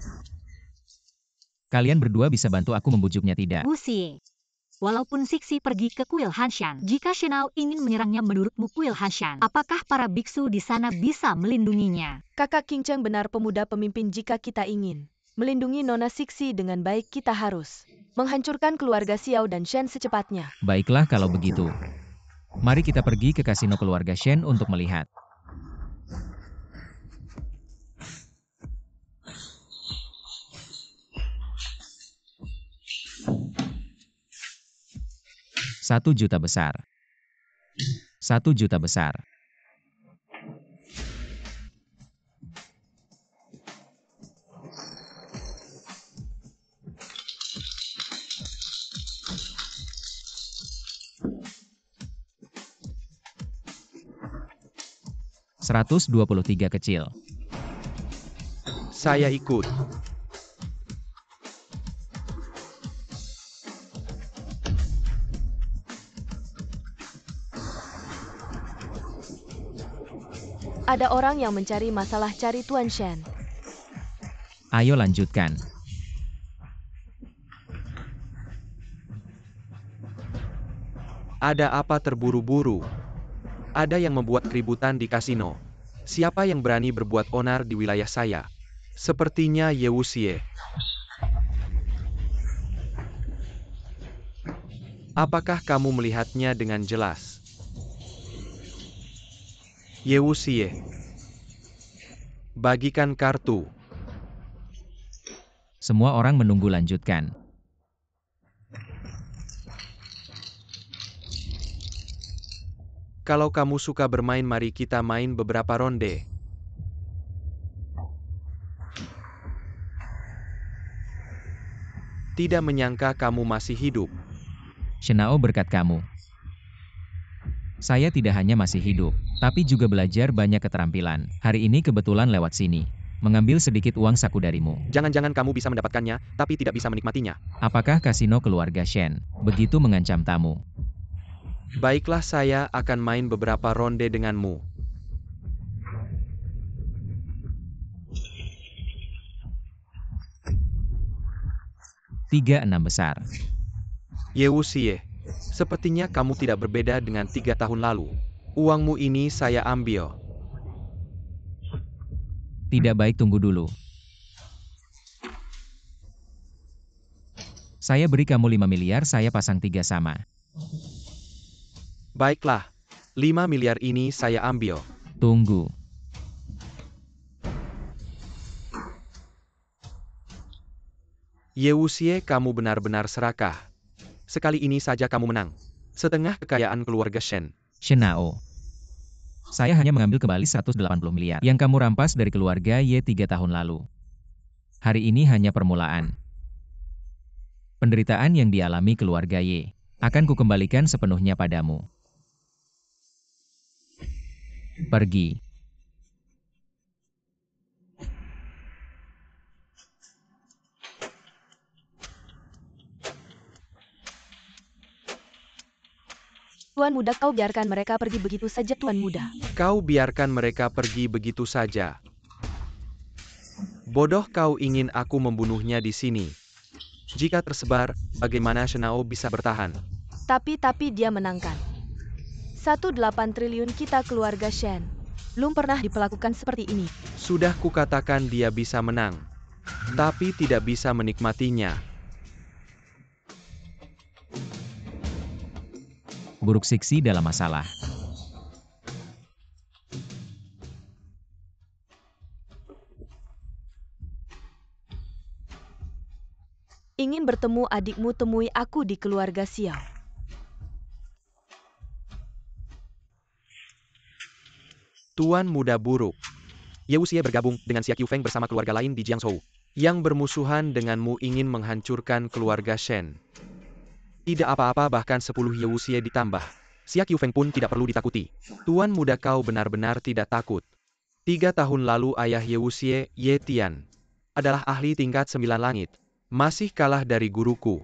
Kalian berdua bisa bantu aku membujuknya, tidak? Wuxie. Walaupun Sixi pergi ke kuil Hanshan, jika Shenao ingin menyerangnya menurutmu kuil Hanshan, apakah para biksu di sana bisa melindunginya? Kakak King Cheng benar, pemuda pemimpin. Jika kita ingin melindungi Nona Sixi dengan baik, kita harus menghancurkan keluarga Xiao dan Shen secepatnya. Baiklah kalau begitu. Mari kita pergi ke kasino keluarga Shen untuk melihat. $1.000.000 besar. $1.000.000 besar. 123 kecil. Saya ikut. Ada orang yang mencari masalah, cari Tuan Shen. Ayo lanjutkan. Ada apa terburu-buru? Ada yang membuat keributan di kasino. Siapa yang berani berbuat onar di wilayah saya? Sepertinya Ye Wuxie. Apakah kamu melihatnya dengan jelas? Ye Wuxie. Bagikan kartu. Semua orang menunggu lanjutkan. Kalau kamu suka bermain, mari kita main beberapa ronde. Tidak menyangka kamu masih hidup. Shenao berkat kamu. Saya tidak hanya masih hidup, tapi juga belajar banyak keterampilan. Hari ini kebetulan lewat sini. Mengambil sedikit uang saku darimu. Jangan-jangan kamu bisa mendapatkannya, tapi tidak bisa menikmatinya. Apakah kasino keluarga Shen begitu mengancam tamu? Baiklah, saya akan main beberapa ronde denganmu. Tiga enam besar. Ye Wuxie. Sepertinya kamu tidak berbeda dengan 3 tahun lalu. Uangmu ini saya ambil. Tidak baik, tunggu dulu. Saya beri kamu 5 miliar, saya pasang 3 sama. Baiklah. 5 miliar ini saya ambil. Tunggu. Ye Wuxie, kamu benar-benar serakah. Sekali ini saja kamu menang. Setengah kekayaan keluarga Shen. Shenao. Saya hanya mengambil kembali 180 miliar yang kamu rampas dari keluarga Ye 3 tahun lalu. Hari ini hanya permulaan. Penderitaan yang dialami keluarga Ye akan kukembalikan sepenuhnya padamu. Pergi. Tuan Muda, kau biarkan mereka pergi begitu saja, Tuan Muda. Kau biarkan mereka pergi begitu saja. Bodoh, kau ingin aku membunuhnya di sini. Jika tersebar, bagaimana Shenao bisa bertahan? Tapi dia menangkan. 18 triliun kita keluarga Shen. Belum pernah diperlakukan seperti ini. Sudah kukatakan dia bisa menang. Tapi tidak bisa menikmatinya. Buruk Siksi dalam masalah. Ingin bertemu adikmu, temui aku di keluarga Xiao. Tuan Muda buruk. Ye Wuxie bergabung dengan Xia Qiufeng bersama keluarga lain di Jiangzhou. Yang bermusuhan denganmu ingin menghancurkan keluarga Shen. Tidak apa-apa, bahkan 10 Ye Wuxie ditambah. Xia Qiufeng pun tidak perlu ditakuti. Tuan Muda, kau benar-benar tidak takut. 3 tahun lalu ayah Ye Wuxie, Ye Tian, adalah ahli tingkat 9 langit. Masih kalah dari guruku.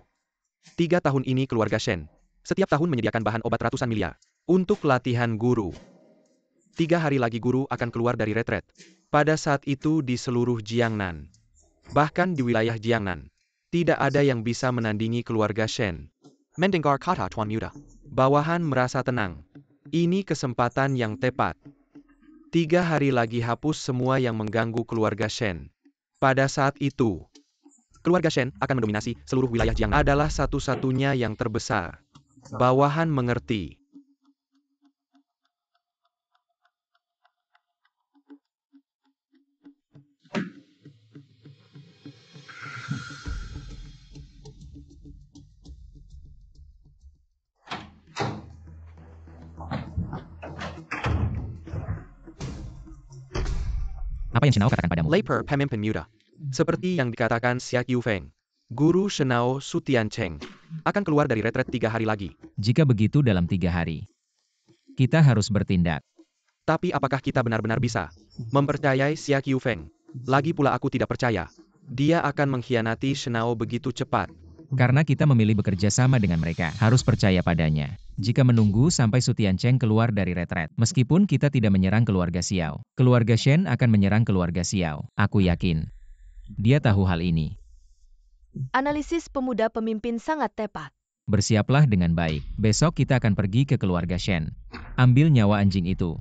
3 tahun ini keluarga Shen setiap tahun menyediakan bahan obat ratusan miliar untuk latihan guru. 3 hari lagi guru akan keluar dari retret. Pada saat itu di seluruh Jiangnan, bahkan di wilayah Jiangnan, tidak ada yang bisa menandingi keluarga Shen. Mendengar kata Tuan Muda, bawahan merasa tenang. Ini kesempatan yang tepat. 3 hari lagi hapus semua yang mengganggu keluarga Shen. Pada saat itu, keluarga Shen akan mendominasi seluruh wilayah Jiangnan. Adalah satu-satunya yang terbesar. Bawahan mengerti. Apa yang Shenao katakan padamu? Lapor pemimpin muda. Seperti yang dikatakan Xia Qiufeng, guru Shenao Su Tiancheng akan keluar dari retret 3 hari lagi. Jika begitu dalam 3 hari, kita harus bertindak. Tapi apakah kita benar-benar bisa mempercayai Xia Qiufeng? Lagi pula aku tidak percaya. Dia akan mengkhianati Shenao begitu cepat. Karena kita memilih bekerja sama dengan mereka, harus percaya padanya. Jika menunggu sampai Su Tiancheng keluar dari retret, meskipun kita tidak menyerang keluarga Xiao, keluarga Shen akan menyerang keluarga Xiao. Aku yakin. Dia tahu hal ini. Analisis pemuda pemimpin sangat tepat. Bersiaplah dengan baik. Besok kita akan pergi ke keluarga Shen. Ambil nyawa anjing itu.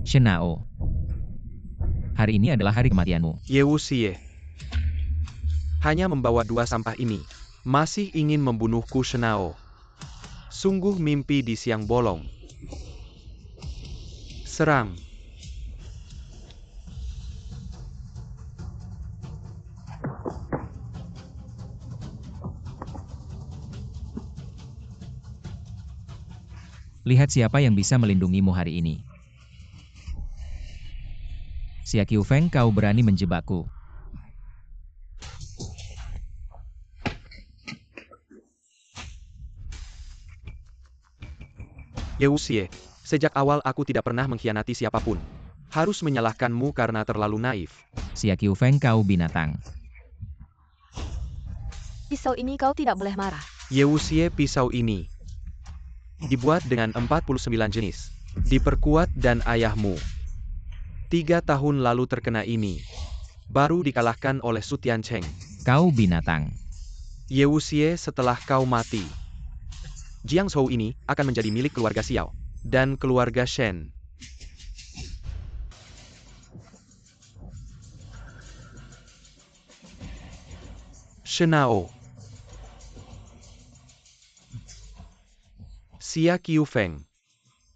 Shenao. Hari ini adalah hari kematianmu. Ye Wuxie. Hanya membawa 2 sampah ini. Masih ingin membunuhku Shenao. Sungguh mimpi di siang bolong. Serang. Lihat siapa yang bisa melindungimu hari ini. Xia Qiufeng, kau berani menjebakku. Ye Wuxie, sejak awal aku tidak pernah mengkhianati siapapun. Harus menyalahkanmu karena terlalu naif. Xia Qiufeng, kau binatang. Pisau ini kau tidak boleh marah. Ye Wuxie, pisau ini dibuat dengan 49 jenis. Diperkuat dan ayahmu 3 tahun lalu terkena ini. Baru dikalahkan oleh Su Tiancheng. Kau binatang. Ye Wuxie, setelah kau mati, Jiangzhou ini akan menjadi milik keluarga Xiao dan keluarga Shen. Shenao. Xia Qiufeng.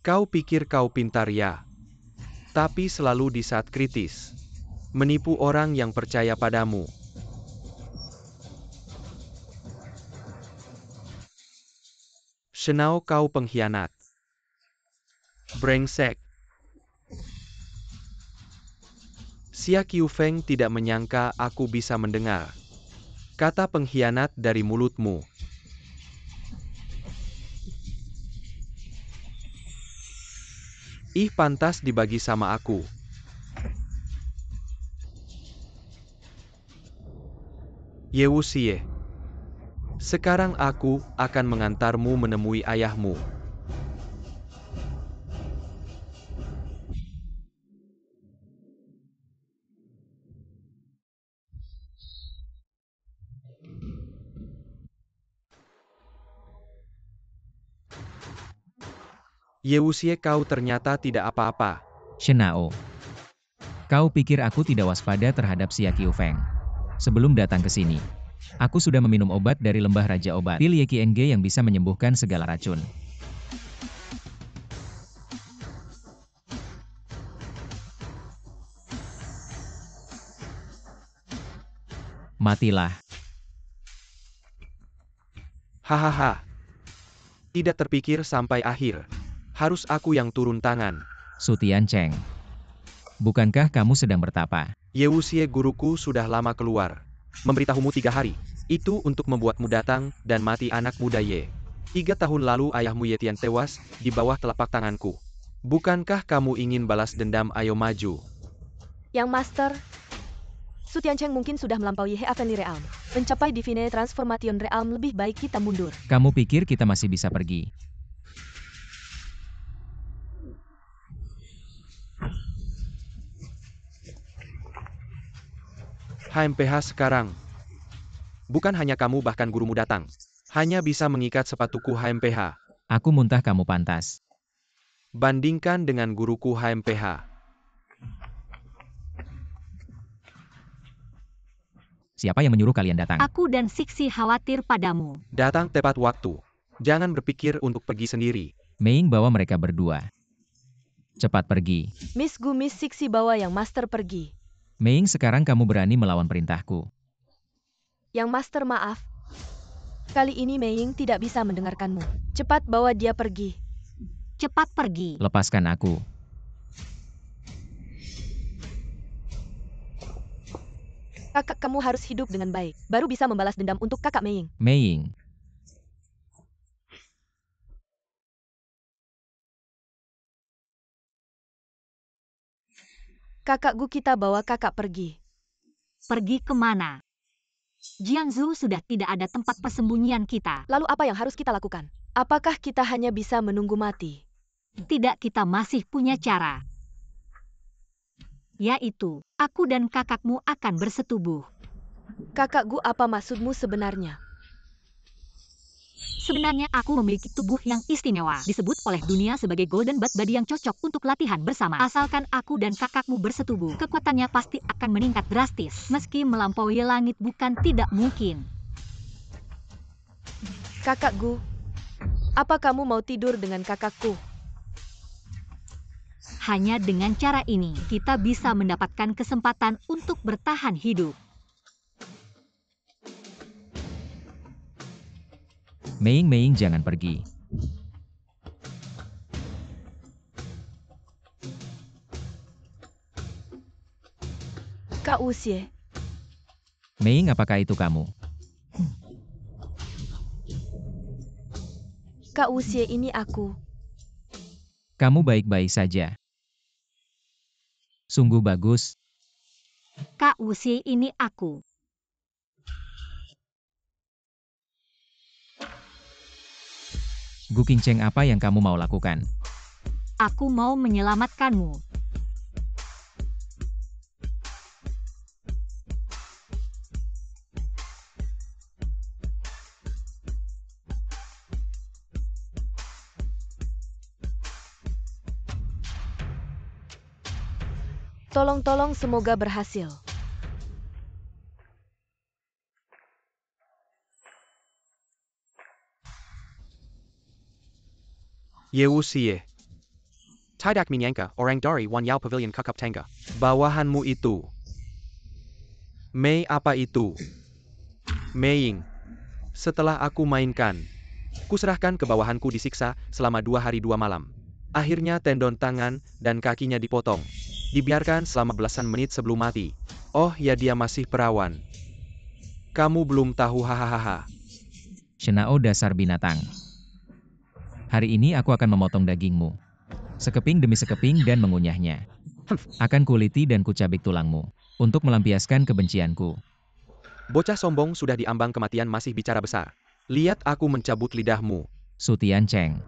Kau pikir kau pintar ya? Tapi selalu di saat kritis. Menipu orang yang percaya padamu. Shenao, kau pengkhianat. Brengsek. Xia Qiufeng tidak menyangka aku bisa mendengar kata pengkhianat dari mulutmu. Ih, pantas dibagi sama aku. Ye Wuxie. Sekarang aku akan mengantarmu menemui ayahmu. Ye Wuxie, kau ternyata tidak apa-apa. Shenao. Kau pikir aku tidak waspada terhadap Xia Qiufeng? Sebelum datang ke sini, aku sudah meminum obat dari lembah Raja Obat, pil Ye Qienge yang bisa menyembuhkan segala racun. Matilah. Hahaha. Tidak terpikir sampai akhir. Harus aku yang turun tangan. Su Tiancheng. Bukankah kamu sedang bertapa? Ye Wuxie, guruku sudah lama keluar. Memberitahumu 3 hari. Itu untuk membuatmu datang dan mati anak muda Ye. 3 tahun lalu ayahmu Ye Tian tewas di bawah telapak tanganku. Bukankah kamu ingin balas dendam? Ayo maju. Yang Master, Su Tiancheng mungkin sudah melampaui Heavenly Realm. Mencapai Divine Transformation Realm, lebih baik kita mundur. Kamu pikir kita masih bisa pergi? HMPH sekarang. Bukan hanya kamu, bahkan gurumu datang. Hanya bisa mengikat sepatuku HMPH. Aku muntah, kamu pantas. Bandingkan dengan guruku HMPH. Siapa yang menyuruh kalian datang? Aku dan Sixi khawatir padamu. Datang tepat waktu. Jangan berpikir untuk pergi sendiri. Mei bawa mereka berdua. Cepat pergi. Miss Gu, Miss Sixi bawa Yang Master pergi. Mei, sekarang kamu berani melawan perintahku. Yang Master, maaf. Kali ini Mei tidak bisa mendengarkanmu. Cepat bawa dia pergi. Cepat pergi. Lepaskan aku. Kakak kamu harus hidup dengan baik, baru bisa membalas dendam untuk kakak Meiying. Meiying, Kakak Gu, kita bawa kakak pergi. Pergi kemana? Jiangsu sudah tidak ada tempat persembunyian kita. Lalu apa yang harus kita lakukan? Apakah kita hanya bisa menunggu mati? Tidak, kita masih punya cara. Yaitu, aku dan kakakmu akan bersetubuh. Kakak Gu, apa maksudmu sebenarnya? Sebenarnya aku memiliki tubuh yang istimewa, disebut oleh dunia sebagai golden butt body yang cocok untuk latihan bersama. Asalkan aku dan kakakmu bersetubuh, kekuatannya pasti akan meningkat drastis. Meski melampaui langit bukan tidak mungkin. Kakak Gu, apa kamu mau tidur dengan kakakku? Hanya dengan cara ini, kita bisa mendapatkan kesempatan untuk bertahan hidup. Meiying jangan pergi. Kak Wuxie, Meiying, apakah itu kamu? Kak Wuxie, ini aku. Kamu baik-baik saja. Sungguh bagus. Kak Wuxie, ini aku. Gu Qingcheng, apa yang kamu mau lakukan? Aku mau menyelamatkanmu. Tolong, semoga berhasil. Ye Wuxie. Tidak menyangka orang dari Wan Yao Pavilion Kakap Tangga. Bawahanmu itu. Mei, apa itu? Meiying. Setelah aku mainkan, kuserahkan ke bawahanku disiksa selama 2 hari 2 malam. Akhirnya tendon tangan dan kakinya dipotong. Dibiarkan selama belasan menit sebelum mati. Oh ya, dia masih perawan. Kamu belum tahu, hahaha. Shenao, dasar binatang. Hari ini aku akan memotong dagingmu. Sekeping demi sekeping dan mengunyahnya. Akan kuliti dan kucabik tulangmu. Untuk melampiaskan kebencianku. Bocah sombong sudah diambang kematian masih bicara besar. Lihat aku mencabut lidahmu. Su Tiancheng.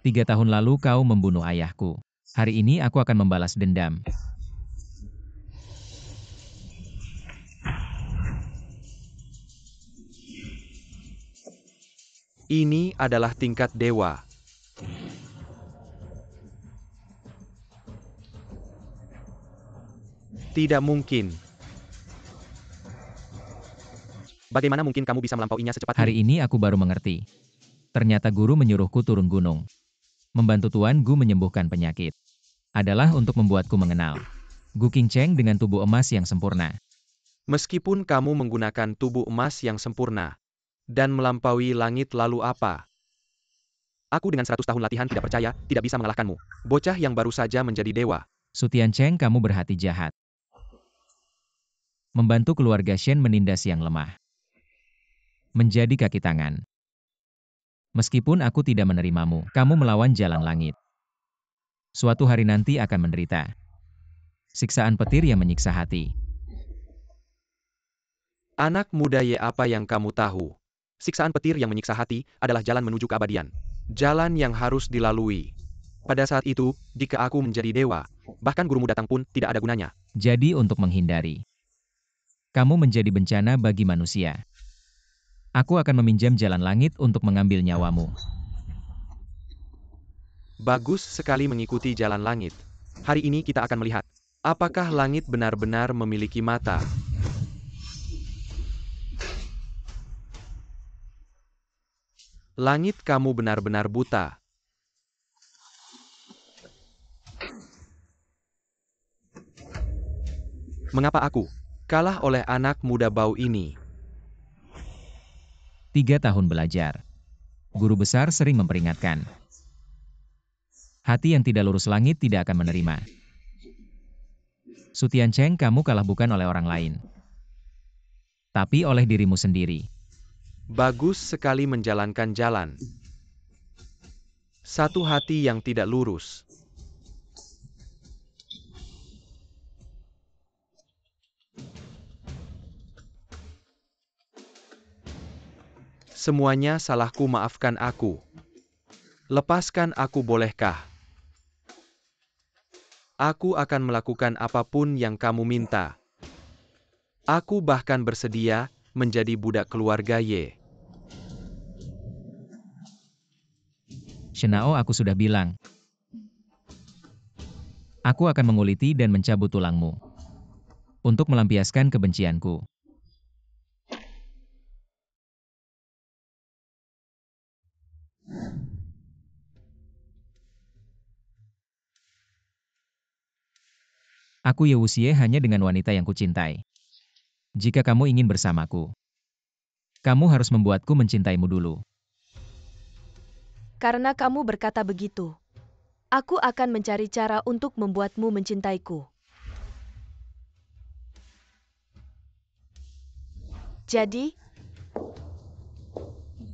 3 tahun lalu kau membunuh ayahku. Hari ini aku akan membalas dendam. Ini adalah tingkat dewa. Tidak mungkin. Bagaimana mungkin kamu bisa melampauinya secepat Hari ini? ini aku baru mengerti. Ternyata guru menyuruhku turun gunung. Membantu Tuan Gu menyembuhkan penyakit. Adalah untuk membuatku mengenal Gu Qingcheng dengan tubuh emas yang sempurna. Meskipun kamu menggunakan tubuh emas yang sempurna dan melampaui langit, lalu apa? Aku dengan 100 tahun latihan tidak percaya, tidak bisa mengalahkanmu. Bocah yang baru saja menjadi dewa. Su Tiancheng, kamu berhati jahat. Membantu keluarga Shen menindas yang lemah. Menjadi kaki tangan. Meskipun aku tidak menerimamu, kamu melawan jalan langit. Suatu hari nanti akan menderita. Siksaan petir yang menyiksa hati. Anak muda, ye, apa yang kamu tahu? Siksaan petir yang menyiksa hati adalah jalan menuju keabadian. Jalan yang harus dilalui. Pada saat itu, jika aku menjadi dewa, bahkan gurumu datang pun tidak ada gunanya. Jadi untuk menghindari. Kamu menjadi bencana bagi manusia. Aku akan meminjam jalan langit untuk mengambil nyawamu. Bagus sekali mengikuti jalan langit. Hari ini kita akan melihat, apakah langit benar-benar memiliki mata. Langit, kamu benar-benar buta. Mengapa aku kalah oleh anak muda bau ini? 3 tahun belajar. Guru besar sering memperingatkan. Hati yang tidak lurus langit tidak akan menerima. Su Tiancheng, kamu kalah bukan oleh orang lain. tapi oleh dirimu sendiri. Bagus sekali menjalankan jalan. Satu hati yang tidak lurus. Semuanya salahku, maafkan aku. Lepaskan aku, bolehkah? Aku akan melakukan apapun yang kamu minta. Aku bahkan bersedia menjadi budak keluarga Ye. Shenao, aku sudah bilang. Aku akan menguliti dan mencabut tulangmu. Untuk melampiaskan kebencianku. Aku Ye Wuxie hanya dengan wanita yang kucintai. Jika kamu ingin bersamaku, kamu harus membuatku mencintaimu dulu. Karena kamu berkata begitu, aku akan mencari cara untuk membuatmu mencintaiku. Jadi,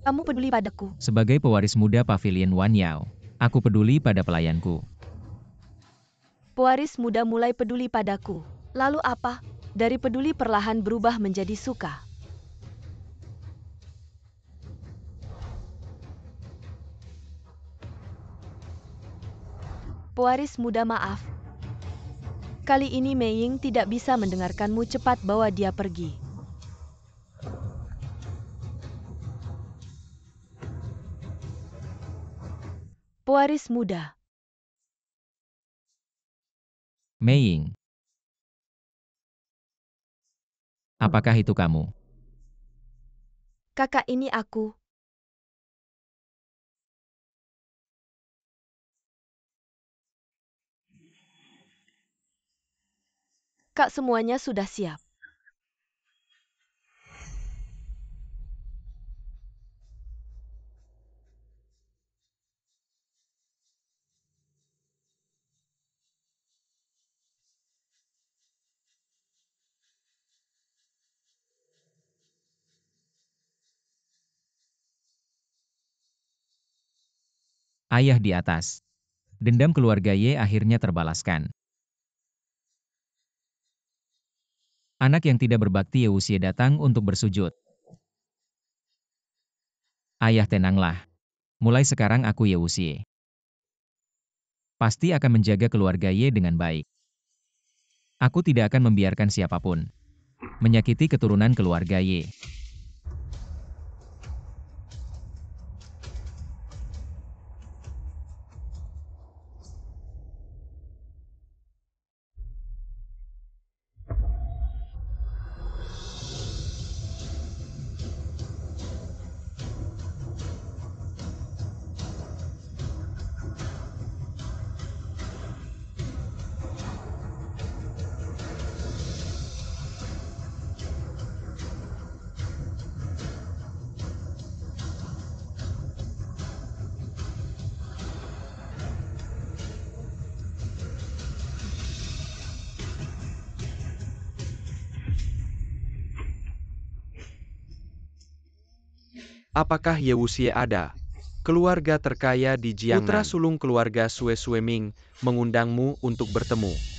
kamu peduli padaku. Sebagai pewaris muda Pavilion Wan Yao, aku peduli pada pelayanku. Pewaris muda mulai peduli padaku. Lalu apa? Dari peduli perlahan berubah menjadi suka. Pewaris muda, maaf. Kali ini Mei Ying tidak bisa mendengarkanmu, cepat bawa dia pergi. Pewaris muda. Mei Ying. Apakah itu kamu? Kakak, ini aku. Kak, semuanya sudah siap. Ayah di atas. Dendam keluarga Ye akhirnya terbalaskan. Anak yang tidak berbakti Ye Wuxie datang untuk bersujud. Ayah, tenanglah. Mulai sekarang aku Ye Wuxie pasti akan menjaga keluarga Ye dengan baik. Aku tidak akan membiarkan siapapun menyakiti keturunan keluarga Ye. Apakah Ye Wuxie ada? Keluarga terkaya di Jiangnan. Putra sulung keluarga Sue Sueming mengundangmu untuk bertemu.